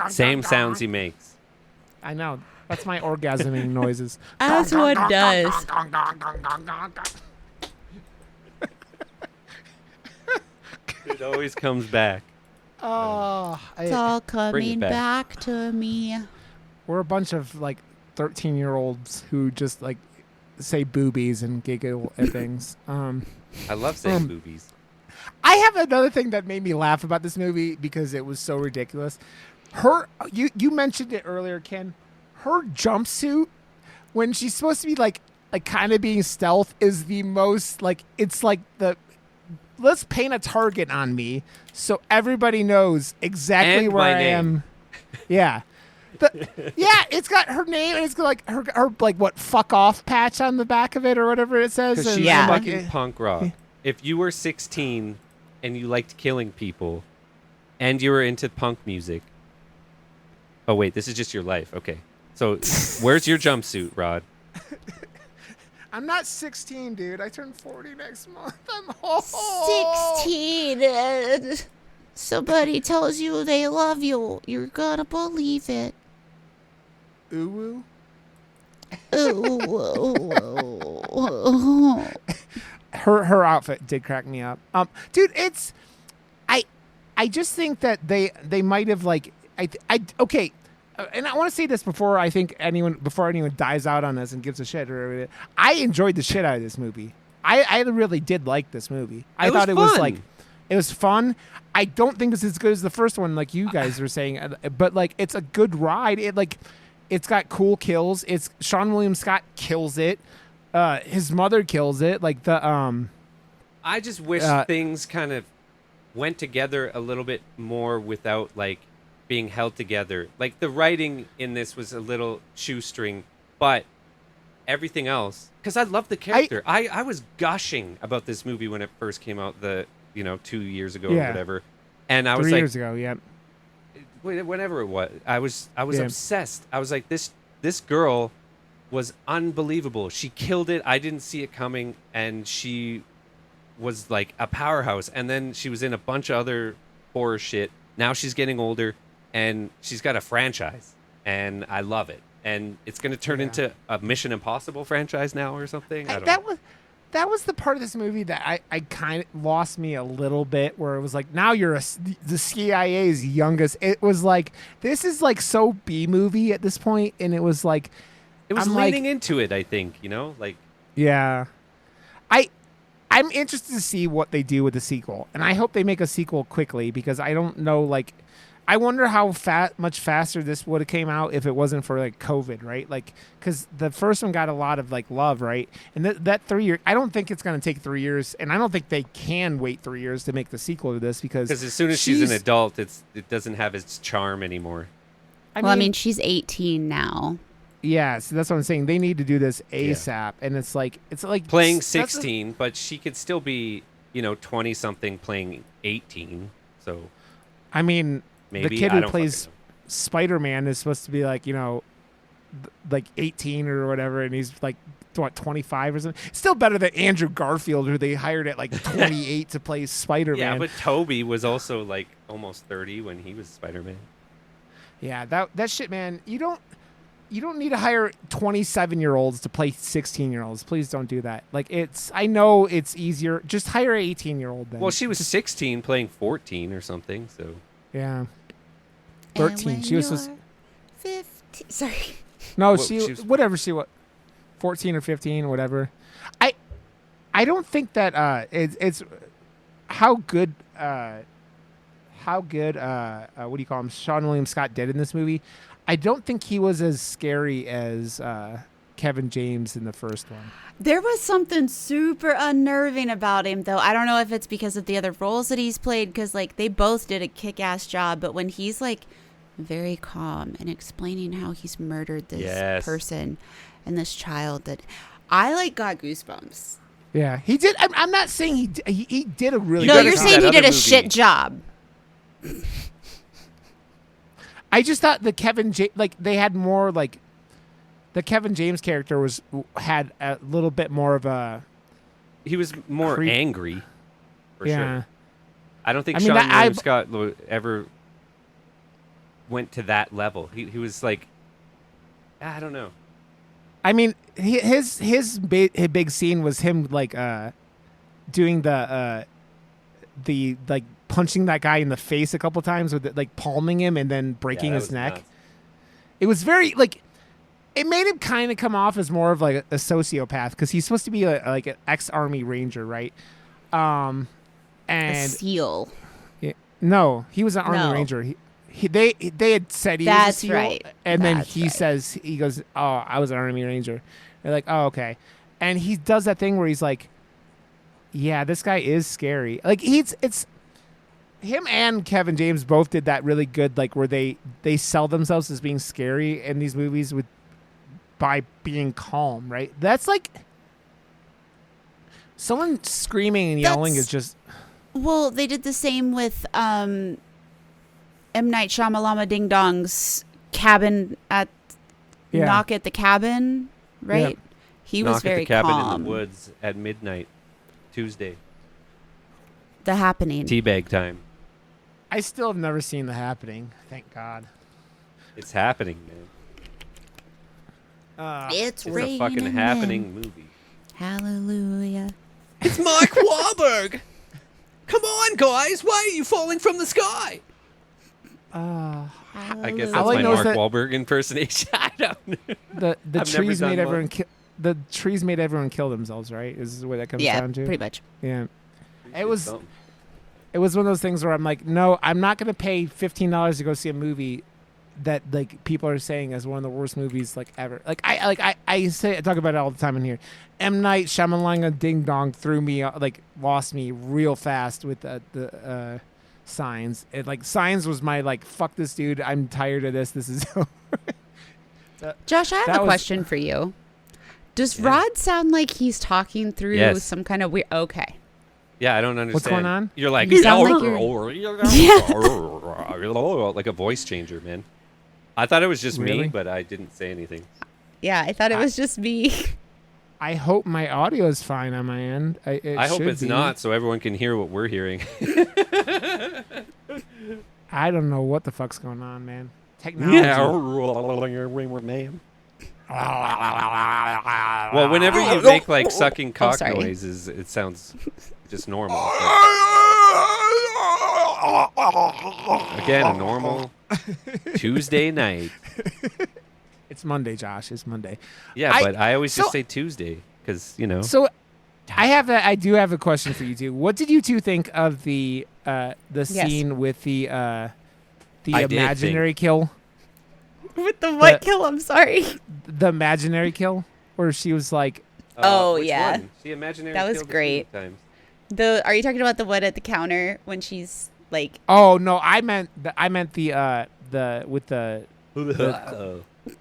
same sounds he makes. I know. That's my orgasming noises. That's what it does. It always comes back. Oh, it's all coming back to me. We're a bunch of like 13-year-olds who just like say boobies and giggle at things. I love saying boobies. I have another thing that made me laugh about this movie because it was so ridiculous. You mentioned it earlier, Ken. Her jumpsuit when she's supposed to be like kind of being stealth is the most like it's like the let's paint a target on me so everybody knows exactly And where my I name. am. Yeah. It's got her name and it's got like her like what fuck off patch on the back of it or whatever it says. Because And she's Yeah. fucking punk rock. If you were 16 and you liked killing people and you were into punk music. Oh, wait, this is just your life. Okay. So where's your jumpsuit, Rod? I'm not 16, dude. I turn 40 next month. I'm old. 16. Somebody tells you they love you. You're gonna believe it. Ooh. Ooh. Her outfit did crack me up. Dude, I just think that they might have like okay. And I want to say this before anyone dies out on us and gives a shit or I enjoyed the shit out of this movie. I really did like this movie. I thought it was like it was fun. I don't think it's as good as the first one, like you guys were saying, but like it's a good ride. It's got cool kills. It's Sean William Scott kills it. His mother kills it. Like the I just wish things kind of went together a little bit more without like being held together. Like the writing in this was a little shoestring, but everything else, because I love the character. I was gushing about this movie when it first came out 2 years ago or whatever. And I was 3 years ago, yeah. Whenever it was, I was obsessed. I was like, this girl was unbelievable. She killed it. I didn't see it coming, and she was like a powerhouse. And then she was in a bunch of other horror shit. Now she's getting older, and she's got a franchise, and I love it. And it's going to turn into a Mission Impossible franchise now or something. I don't know. That was the part of this movie that I kind of lost me a little bit, where it was like, now you're the CIA's youngest. It was like, this is like so B movie at this point, and it was like, it was leaning into it, I think, like. Yeah. I'm interested to see what they do with the sequel, and I hope they make a sequel quickly, because I don't know, like, I wonder how much faster this would have came out if it wasn't for like COVID, right? Like, because the first one got a lot of like love, right? And that 3 year, I don't think it's going to take 3 years, and I don't think they can wait 3 years to make the sequel to this, because as soon as she's an adult, it doesn't have its charm anymore. I mean, she's 18 now. Yeah, so that's what I'm saying. They need to do this ASAP, and it's like playing 16, but she could still be 20 something playing 18. So, I mean. Maybe. The kid who plays Spider-Man is supposed to be like, like 18 or whatever, and he's like, what, 25 or something? Still better than Andrew Garfield, who they hired at like 28 to play Spider-Man. Yeah, but Toby was also like almost 30 when he was Spider-Man. Yeah, that shit, man. You don't need to hire 27-year-olds to play 16-year-olds. Please don't do that. Like, I know it's easier. Just hire an 18-year-old then. Well, she was 16 playing 14 or something, so. Yeah. 13. She was 15. Sorry. No, she was whatever she was. 14 or 15, whatever. I don't think that it's how good what do you call him? Sean William Scott did in this movie. I don't think he was as scary as Kevin James in the first one. There was something super unnerving about him, though. I don't know if it's because of the other roles that he's played, because like they both did a kick-ass job. But when he's like very calm and explaining how he's murdered this person and this child, that I like got goosebumps. Yeah, he did. I'm not saying he did a really. No, good you're job. saying he did a shit job. I just thought the Kevin they had more like. The Kevin James character had a little bit more of a. He was more angry, for sure. I don't think Sean William Scott ever went to that level. He was like, I don't know. I mean, his big scene was him like doing the like punching that guy in the face a couple times with like palming him and then breaking his neck. Nuts. It was very like. It made him kind of come off as more of like a sociopath, because he's supposed to be like an ex-Army Ranger, right? And a SEAL. No, he was an Army Ranger. they had said he was a That's SEAL, right. and then That's he right. says, he goes, "Oh, I was an Army Ranger." They're like, "Oh, okay," and he does that thing where he's like, "Yeah, this guy is scary." Like it's him and Kevin James both did that really good, like where they sell themselves as being scary in these movies by being calm, right? That's like someone screaming and yelling is just. Well, they did the same with M. Night Shyamalan Ding Dong's cabin at Yeah. Knock at the Cabin, right? Yep. He Knock was very at the cabin calm. in the woods at midnight, Tuesday. The Happening. Teabag time. I still have never seen The Happening. Thank God. It's happening, man. It's It's a raining fucking men. happening movie. Hallelujah. It's Mark Wahlberg. Come on, guys. Why are you falling from the sky? I guess that's All I my know is Mark that- Wahlberg impersonation. I don't know. The I've never trees done made one. everyone the trees made everyone kill themselves, right? Is what that comes Yeah, down to. pretty much. Yeah. It's was- something. It was one of those things where I'm like, no, I'm not going to pay $15 to go see a movie that like people are saying is one of the worst movies like ever. I talk about it all the time in here. M. Night Shyamalan Ding Dong threw me lost me real fast with the Signs. Signs was my fuck this dude. I'm tired of this. This is over. Josh, I have That a was- question for you. Does Yeah. Rod sound like he's talking through Yes. some kind of weird? Okay. Yeah, I don't understand. What's going on? You're like, You sound like like a voice changer, man. I thought it was just Really? me, but I didn't say anything. Yeah, I thought it was just me. I hope my audio is fine on my end. I hope should it's be. not, so everyone can hear what we're hearing. I don't know what the fuck's going on, man. Technology. Well, whenever you make sucking cock sorry. noises, it sounds just normal. Again, a normal Tuesday night. It's Monday, Josh. It's Monday. Yeah, but I always so- just say Tuesday because So, I do have a question for you two. What did you two think of the scene with the I did imaginary kill? With the what The- kill? I'm sorry. The imaginary kill, where she was like, Oh, which yeah. one? See, imaginary That was killed us great. many times. Are you talking about the one at the counter when she's like? "Oh no, I meant the with the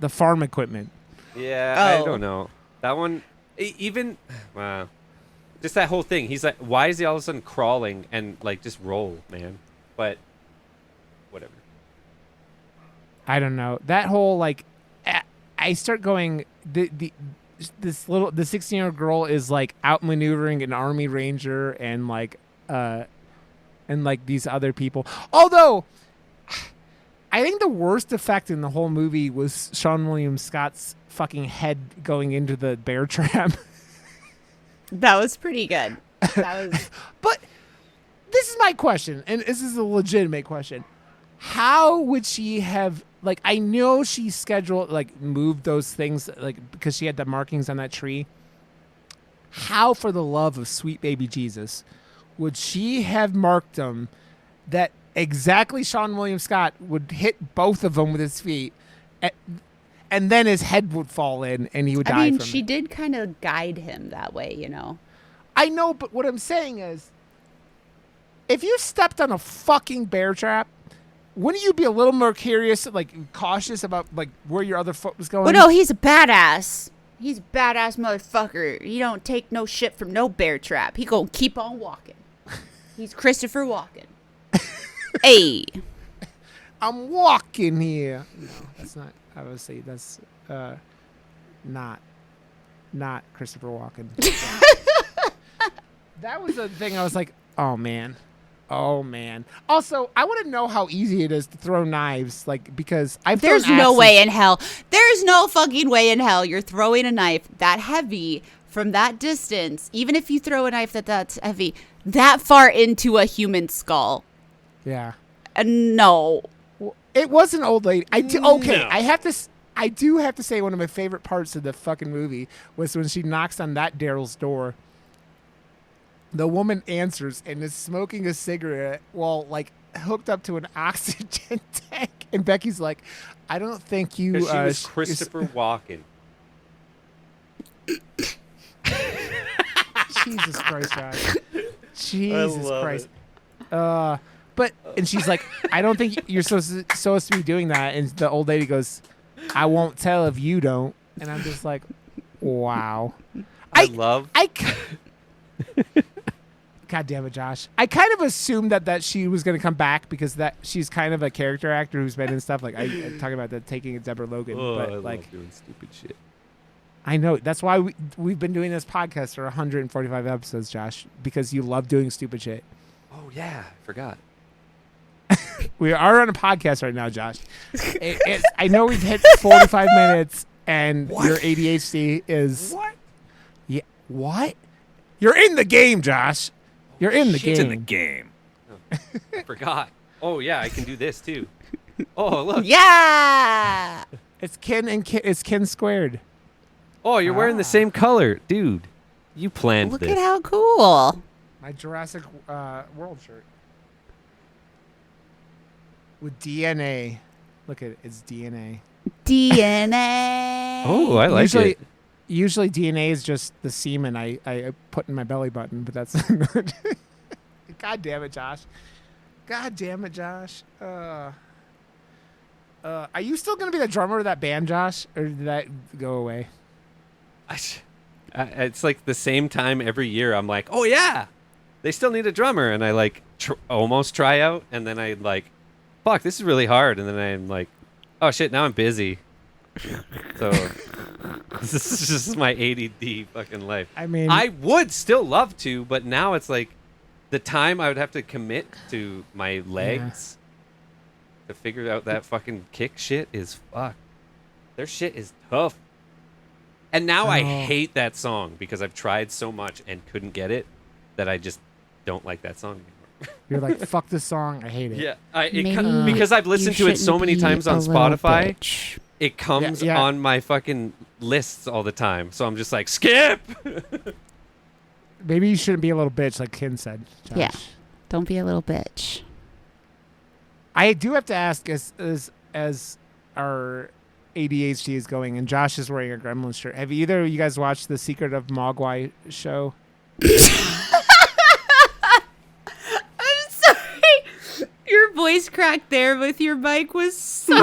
farm equipment." Yeah, I Oh. don't know. That one, even, wow. Just that whole thing. He's like, why is he all of a sudden crawling and just roll, man? But, whatever. I don't know. That whole I start going the 16-year-old girl is outmaneuvering an army ranger and these other people. Although I think the worst effect in the whole movie was Sean William Scott's fucking head going into the bear trap. That was pretty good. That was. But this is my question, and this is a legitimate question. How would she have I know she scheduled moved those things because she had the markings on that tree. How, for the love of sweet baby Jesus, would she have marked them that exactly Sean William Scott would hit both of them with his feet, and then his head would fall in and he would die I mean, from she it? did kind of guide him that way, you know. I know, but what I'm saying is, if you stepped on a fucking bear trap, wouldn't you be a little more curious, cautious about where your other foot was going? Well, no, he's a badass. He's a badass motherfucker. He don't take no shit from no bear trap. He gonna keep on walking. He's Christopher Walken. Hey. I'm walking here. No, that's not. I would say that's not Christopher Walken. That was the thing. I was like, oh man. Also, I want to know how easy it is to throw knives, because There's no way in hell. There's no fucking way in hell you're throwing a knife that heavy from that distance, even if you throw a knife that's heavy, that far into a human skull. Yeah. No. Well, it was an old lady. Okay, No. I do have to say one of my favorite parts of the fucking movie was when she knocks on that Daryl's door. The woman answers and is smoking a cigarette while like hooked up to an oxygen tank. And Becky's like, I don't think you. 'Cause she was Christopher Walken. Jesus Christ, Josh. Jesus love Christ. And she's like, I don't think you're supposed to be doing that. And the old lady goes, I won't tell if you don't. And I'm just like, wow. God damn it, Josh. I kind of assumed that she was going to come back because that she's kind of a character actor who's been in stuff. Like, I'm talking about that taking Deborah Logan. I but like, love doing stupid shit. I know. That's why we've been doing this podcast for 145 episodes, Josh, because you love doing stupid shit. Oh, yeah. I forgot. We are on a podcast right now, Josh. I know we've hit 45 minutes, and your ADHD is... What? Yeah. What? You're in the game, Josh. You're in the game. It's in the game. Oh, I forgot. Oh, yeah. I can do this, too. Oh, look. Yeah. It's kin squared. Oh, you're wearing the same color. Dude, you planned Look this. at how cool. My Jurassic World shirt. With DNA. Look at it. It's DNA. DNA. Oh, I like it. Usually DNA is just the semen I put in my belly button, but that's God damn it, Josh. God damn it, Josh. Are you still going to be the drummer of that band, Josh? Or did that go away? It's like the same time every year. I'm like, oh, yeah, they still need a drummer. And I like almost try out. And then I like, fuck, this is really hard. And then I'm like, oh, shit, now I'm busy. So this is just my ADD fucking life. I mean, I would still love to, but now it's like the time I would have to commit to my legs to figure out that fucking kick shit is fuck. Their shit is tough. And now I hate that song because I've tried so much and couldn't get it that I just don't like that song anymore. You're like, fuck this song. I hate it. Yeah, because I've listened to it so many times on Spotify. It comes on my fucking lists all the time. So I'm just like, skip! Maybe you shouldn't be a little bitch like Ken said, Josh. Yeah. Don't be a little bitch. I do have to ask as our ADHD is going, and Josh is wearing a Gremlins shirt. Have either of you guys watched The Secret of Mogwai show? I'm sorry. Your voice cracked there with your mic was so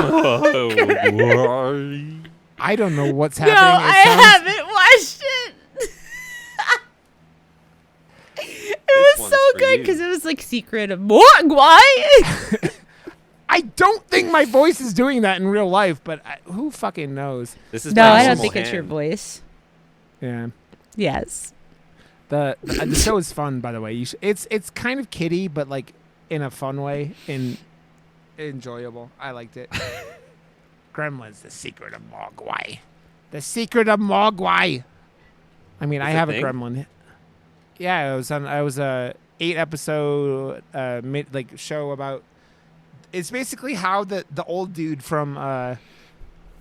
good. I don't know what's No, happening. I haven't watched it. It was so good because it was like Secret of Mogwai. I don't think my voice is doing that in real life, but who fucking knows? This is No, my I don't normal think it's your hand. voice. Yeah. Yes. The show is fun, by the way. It's kind of kiddie, but like in a fun way and enjoyable. I liked it. Gremlins, The Secret of Mogwai. The Secret of Mogwai. I mean, I have a gremlin. Yeah, I was a 8-episode show about. It's basically how the old dude from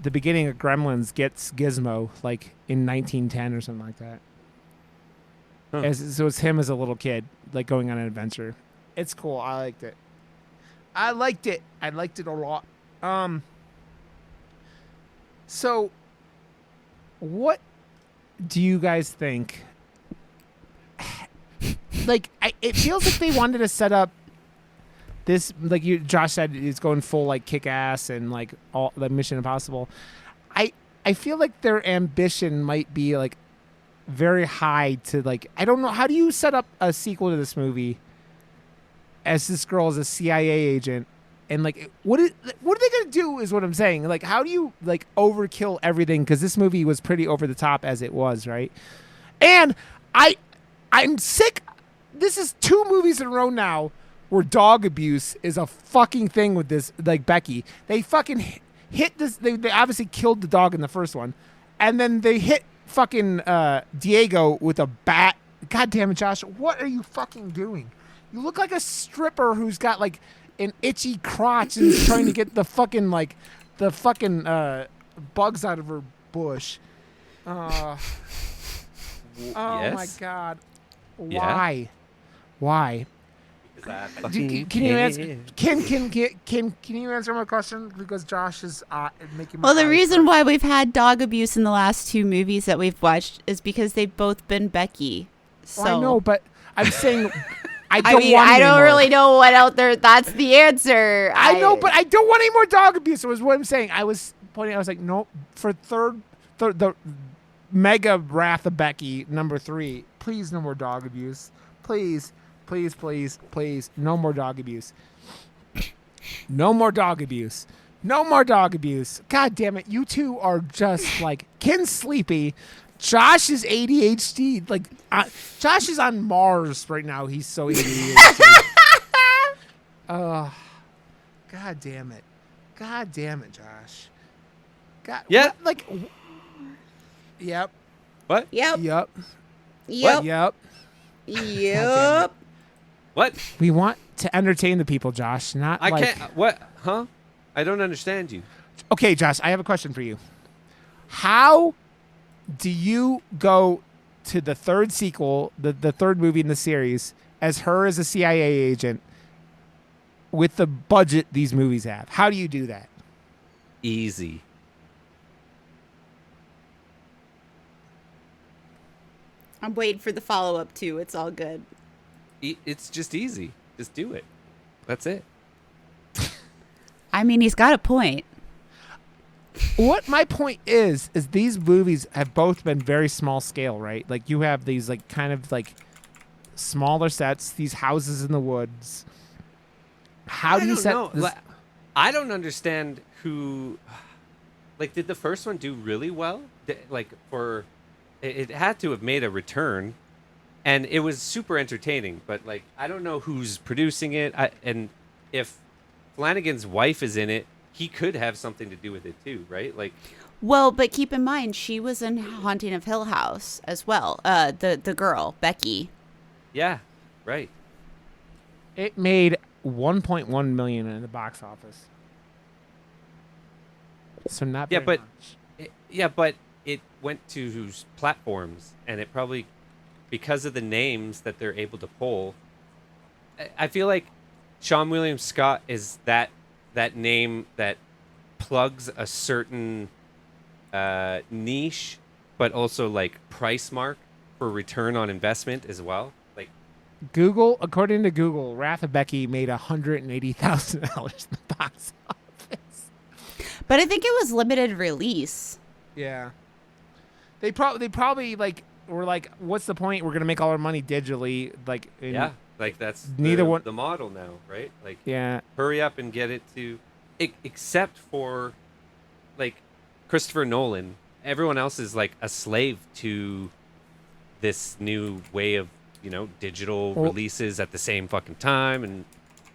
the beginning of Gremlins gets Gizmo, like in 1910 or something like that. Huh. So it's him as a little kid, like going on an adventure. It's cool. I liked it. I liked it a lot. So, what do you guys think? Like, it feels like they wanted to set up this, like Josh said, it's going full like Kick-Ass and like all the Mission Impossible. I feel like their ambition might be like very high to like, I don't know, how do you set up a sequel to this movie as this girl is a CIA agent and like what are they gonna do is what I'm saying. Like, how do you like overkill everything, because this movie was pretty over the top as it was, right? And I'm sick. This is 2 movies in a row now where dog abuse is a fucking thing with this, like Becky. They fucking hit this. They obviously killed the dog in the first one, and then they hit fucking Diego with a bat. God damn it, Josh! What are you fucking doing? You look like a stripper who's got like an itchy crotch and is trying to get the fucking bugs out of her bush. Oh Yes? my God! Why? Why? Because I Can fucking you answer? care. Can you answer my question? Because Josh is making. Well, the reason why we've had dog abuse in the last 2 movies that we've watched is because they've both been Becky. So Well, I know, but I'm saying I I don't mean, want I any don't more. really know what out there. That's the answer. I know, but I don't want any more dog abuse. Was what I'm saying. I was pointing. I was like, no, for the mega wrath of Becky #3. Please, no more dog abuse. Please, please, please, please, no more dog abuse. No more dog abuse. No more dog abuse. God damn it, you two are just like Ken's sleepy. Josh is ADHD. Like Josh is on Mars right now. He's so ADHD. God damn it. God damn it, Josh. God. Yeah. What, like. Yep. What? Yep. Yep. Yep. Yep. Yep. What? We want to entertain the people, Josh. Not I like. can't. What? Huh? I don't understand you. Okay, Josh. I have a question for you. How do you go to the third sequel, the third movie in the series, as her as a CIA agent, with the budget these movies have? How do you do that? Easy. I'm waiting for the follow-up, too. It's all good. It's just easy. Just do it. That's it. I mean, he's got a point. What my point is these movies have both been very small scale, right? Like you have these like kind of like smaller sets, these houses in the woods. How do you set this? I don't understand who. Like, did the first one do really well? It had to have made a return, and it was super entertaining. But like, I don't know who's producing it, and if Flanagan's wife is in it, he could have something to do with it too, right? Like, Well, but keep in mind, she was in Haunting of Hill House as well. The girl, Becky. yeah, right. It made 1.1 million in the box office. So not Yeah, very much. but it went to platforms, and it probably, because of the names that they're able to pull, I feel like Sean William Scott is that name that plugs a certain niche, but also like price mark for return on investment as well. Like According to Google, Wrath of Becky made $180,000 in the box office. But I think it was limited release. Yeah. They probably like were like, what's the point? We're gonna make all our money digitally. Like yeah, like that's neither one. the model now, right? Like Yeah. hurry up and get it to, except for like Christopher Nolan. Everyone else is like a slave to this new way of digital releases at the same fucking time, and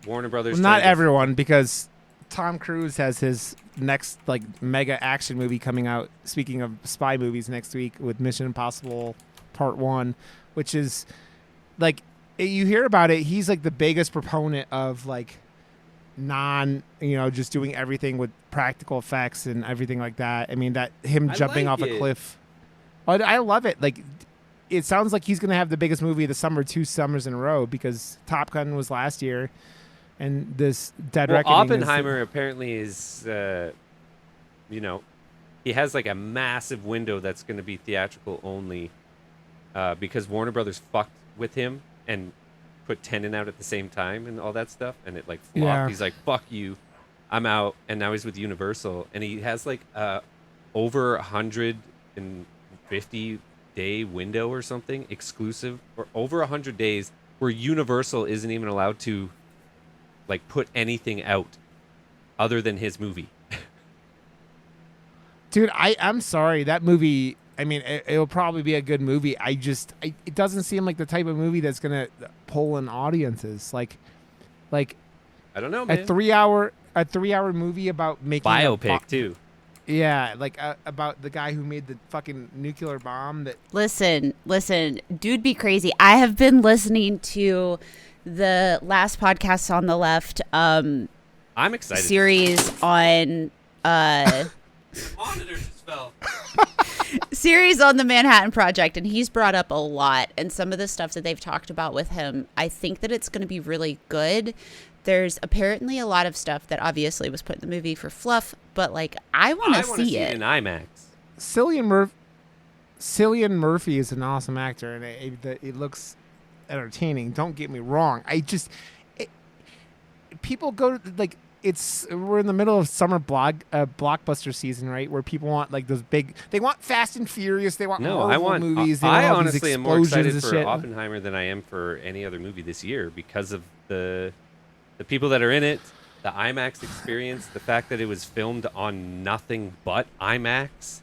Warner Brothers. Well, not trying to- everyone, because Tom Cruise has his next like mega action movie coming out. Speaking of spy movies, next week with Mission Impossible Part 1, which is like you hear about it. He's like the biggest proponent of like just doing everything with practical effects and everything like that. I mean that him I jumping like off a it. cliff. I love it. Like it sounds like he's gonna have the biggest movie of the summer 2 summers in a row, because Top Gun was last year. And this Dead Well, Reckoning Oppenheimer apparently is, he has like a massive window that's going to be theatrical only, because Warner Brothers fucked with him and put Tenet out at the same time and all that stuff, and it like flopped. Yeah. He's like, "Fuck you, I'm out," and now he's with Universal, and he has like over 150-day window or something exclusive, or over 100 days where Universal isn't even allowed to like put anything out other than his movie. Dude, I'm sorry. That movie, I mean, it'll probably be a good movie. It doesn't seem like the type of movie that's going to pull in audiences. Like I don't know, a man. 3-hour movie about making Biopic too. Yeah, like about the guy who made the fucking nuclear bomb that Listen, dude, be crazy. I have been listening to the last podcast on the left I'm excited. series on Monitor just fell. series on the Manhattan Project, and he's brought up a lot. And some of the stuff that they've talked about with him, I think that it's going to be really good. There's apparently a lot of stuff that obviously was put in the movie for fluff, but like I want to see it in IMAX. Cillian Murphy is an awesome actor, and it looks entertaining. Don't get me wrong. People go to, like, we're in the middle of summer blockbuster season, right? Where people want like those big. They want Fast and Furious. They want Marvel movies. They I want all honestly these am more excited explosions for and shit. Oppenheimer than I am for any other movie this year because of the people that are in it, the IMAX experience, the fact that it was filmed on nothing but IMAX.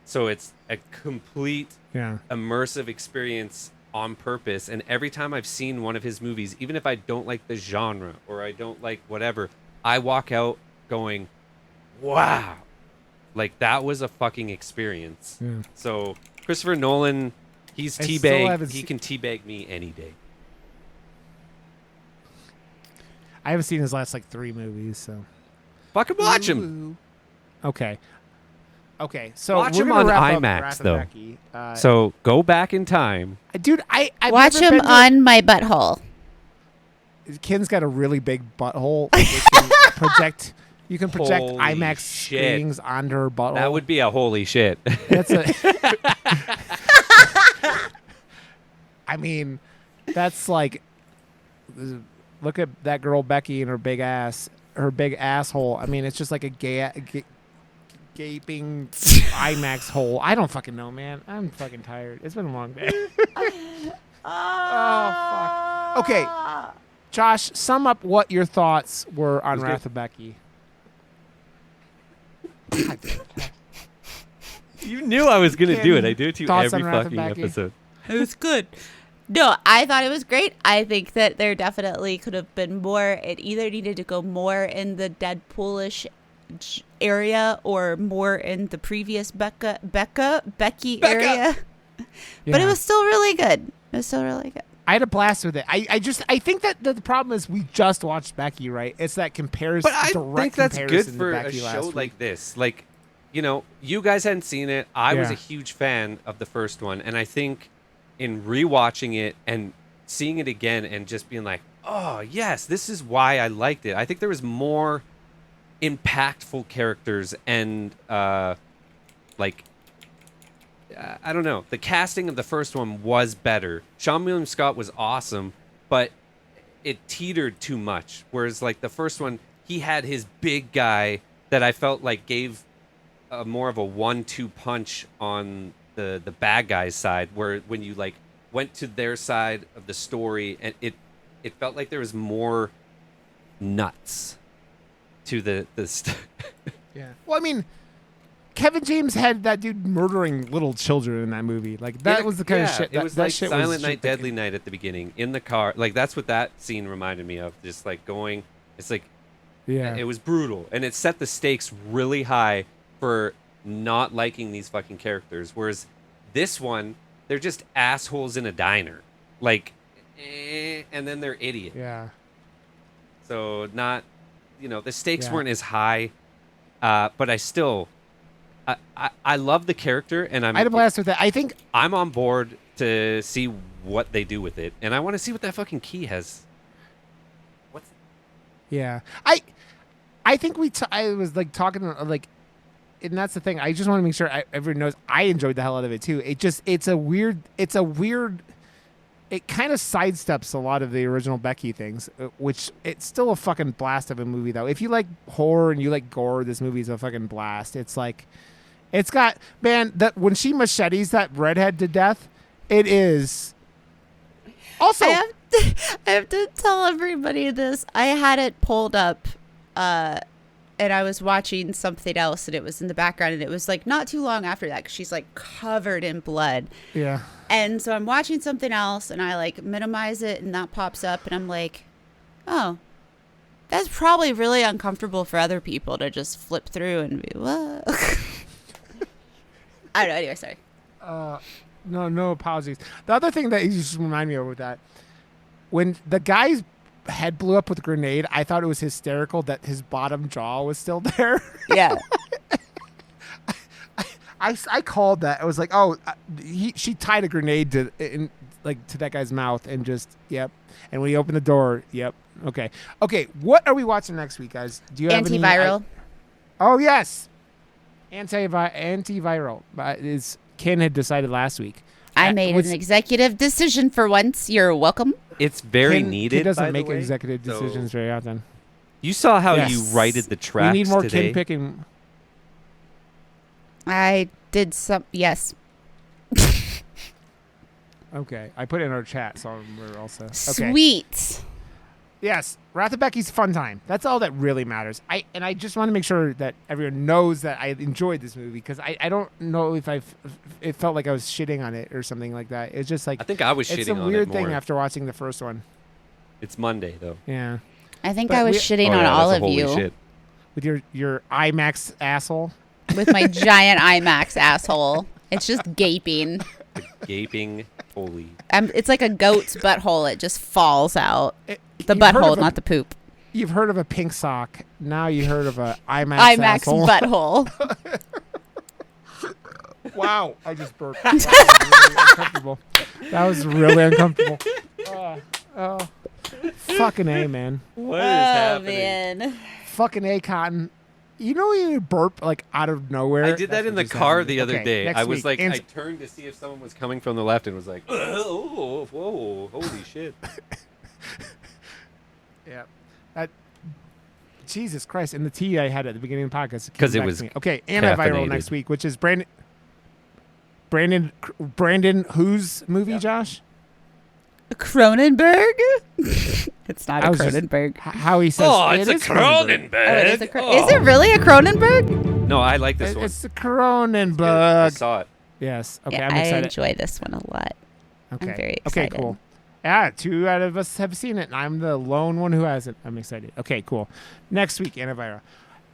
So it's a complete immersive experience on purpose. And every time I've seen one of his movies, even if I don't like the genre or I don't like whatever, I walk out going, wow, like that was a fucking experience. Yeah. So Christopher Nolan, he's teabag. He can teabag me any day. I haven't seen his last like 3 movies, so fucking watch him. Okay. So watch him on IMAX though. So go back in time, dude. I've watch him on my butthole. Ken's got a really big butthole. You can project Holy IMAX shit. screens onto her butthole. That would be a holy shit. That's I mean, that's like, look at that girl Becky and her big asshole. I mean, it's just like a gaping IMAX hole. I don't fucking know, man. I'm fucking tired. It's been a long day. Oh, fuck. Okay. Josh, sum up what your thoughts were on Wrath of Becky. You knew I was going to do it. I do it to you Thoughts every on Wrath of fucking Becky? episode. It was good. No, I thought it was great. I think that there definitely could have been more. It either needed to go more in the Deadpoolish area or more in the previous Becky area. But it was still really good. I had a blast with it. I think that the problem is we just watched Becky, right? It's that comparison. But I think that's good for a show like this. Like, you know, you guys hadn't seen it. I was a huge fan of the first one, and I think in rewatching it and seeing it again and just being like, oh yes, this is why I liked it. I think there was more impactful characters and I don't know. The casting of the first one was better. Sean William Scott was awesome, but it teetered too much. Whereas like the first one, he had his big guy that I felt like gave more of a 1-2 punch on the bad guy's side, where when you like went to their side of the story, and it felt like there was more nuts to the yeah. Well, I mean, Kevin James had that dude murdering little children in that movie. Like that was the kind of shit. It was like Silent Night, Deadly Night at the beginning in the car. Like that's what that scene reminded me of. Just like going, it's like, it was brutal, and it set the stakes really high for not liking these fucking characters. Whereas this one, they're just assholes in a diner, like, and then they're idiots. Yeah. So not, the stakes weren't as high, but I still. I love the character, and I had a blast with that. I think I'm on board to see what they do with it, and I want to see what that fucking key has. Yeah, I think I was like talking like, and that's the thing. I just want to make sure everyone knows I enjoyed the hell out of it too. It's a weird. It kind of sidesteps a lot of the original Becky things, which it's still a fucking blast of a movie though. If you like horror and you like gore, this movie is a fucking blast. It's like. It's got, man, that when she machetes that redhead to death, it is. Also, I have to tell everybody this. I had it pulled up, and I was watching something else, and it was in the background, and it was like not too long after that, because she's like covered in blood. Yeah. And so I'm watching something else, and I like minimize it, and that pops up, and I'm like, oh. That's probably really uncomfortable for other people to just flip through and be, whoa. I don't know. Anyway, sorry. No apologies. The other thing that you just remind me of with that, when the guy's head blew up with a grenade, I thought it was hysterical that his bottom jaw was still there. Yeah. I called that. I was like, oh, she tied a grenade to that guy's mouth and just yep. And when he opened the door, yep. Okay. What are we watching next week, guys? Do you have Antiviral. Oh yes, antiviral. Is Ken had decided last week. I made an executive decision for once. You're welcome. It's very Ken, needed. He doesn't by the make way, executive so- decisions very often. You saw how Yes. you righted the tracks We need more today. Ken picking. I did some. Yes. Okay, I put it in our chat, so we're also okay. Sweet. Yes, Wrath of Becky's fun time. That's all that really matters. I just want to make sure that everyone knows that I enjoyed this movie because I don't know if it felt like I was shitting on it or something like that. It's just like I think I was it's shitting a on weird it thing more. after watching the first one. It's Monday though. Yeah, I think But I was we- shitting Oh, on yeah, all that's a of holy you shit. with your IMAX asshole. with my giant IMAX asshole. It's just gaping. Gaping holy. It's like a goat's butthole. It just falls out. The You've heard butthole, of a- not the poop. You've heard of a pink sock. Now you heard of a IMAX IMAX asshole. butthole. Wow, I just burped. That was really uncomfortable. That was really uncomfortable. Oh, fucking A, man. What is happening? Man. Fucking A, Cotton. You know when you burp like out of nowhere? I did that That's in what the just car happened. the other Okay, day. next I was week. like, And- I turned to see if someone was coming from the left and was like, oh, whoa, holy shit. Yeah. Jesus Christ. And the tea I had at the beginning of the podcast. 'Cause came it back was to me. Okay, antiviral caffeinated. next week, which is Brandon whose movie, Josh? Cronenberg? It's not I a was just- Cronenberg. How he says Oh, it it's a is Cronenberg. Cronenberg. Oh, it is a Is it really a Cronenberg? No, I like this one. It's the I Cronenberg. saw it. Yes. Okay, Yeah, I'm I excited. enjoy this one a lot. Okay. very Okay, excited. cool. Yeah, 2 out of us have seen it, and I'm the lone one who hasn't. I'm excited. Okay, cool. Next week, Antiviral.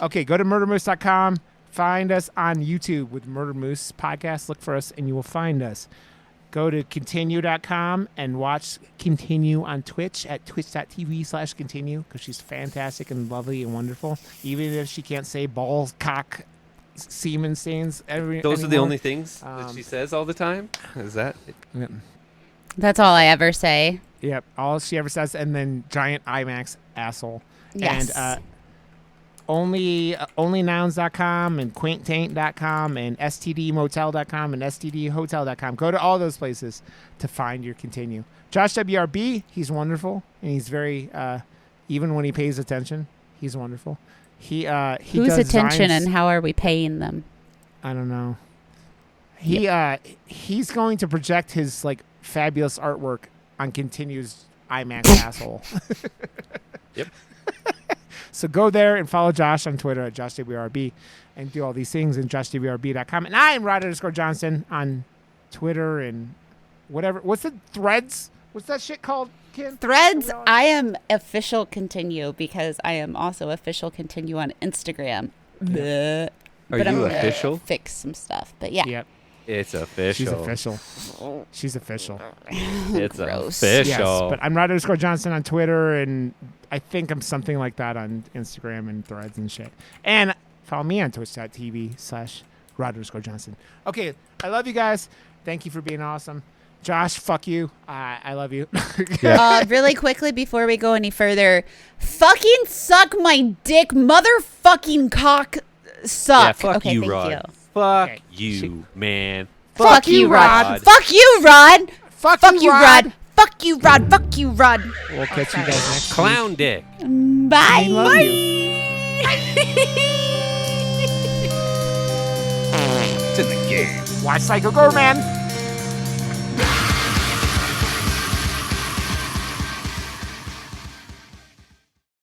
Okay, go to murdermoose.com. Find us on YouTube with Murder Moose Podcast. Look for us, and you will find us. Go to Kintinue.com and watch Kintinue on Twitch at twitch.tv/Kintinue because she's fantastic and lovely and wonderful. Even if she can't say balls, cock, semen stains. Those are the only things that Um, she says all the time? Is that? Yep. That's all I ever say. Yep, all she ever says, and then giant IMAX asshole. Yes. And onlynouns.com and quaintaint.com and stdmotel.com and stdhotel.com. Go to all those places to find your Kintinue. Joshwrb, he's wonderful, and he's very even when he pays attention, he's wonderful. He Whose does attention designs- and how are we paying them? I don't know. He's going to project his like fabulous artwork on Kintinue's IMAX asshole. Yep. So go there and follow Josh on Twitter at JoshWRB and do all these things in JoshWRB.com. And I am Rod_Johnston on Twitter and whatever. What's the Threads? What's that shit called, Kim? Threads, I am official Kintinue because I am also official Kintinue on Instagram. Bleh. Are But I'm you gonna official? Fix some stuff. But yeah. Yep. It's official. She's official. It's Gross. official. Yes, but I'm Rod_Johnston on Twitter, and I think I'm something like that on Instagram and Threads and shit. And follow me on twitch.tv/Rod_Johnston. Okay, I love you guys. Thank you for being awesome. Josh, fuck you. I love you. Really quickly before we go any further, fucking suck my dick, motherfucking cock suck. Yeah, fuck okay, you, thank Rod. you. Fuck Okay. you, man. Fuck you, Rod. Rod. Fuck you, Rod. Fuck Fuck you, Rod. Fuck you, Rod. Fuck you, Rod. We'll catch you guys next week. Clown dick. Bye. We love you. It's in the game. Why Psycho Gorman?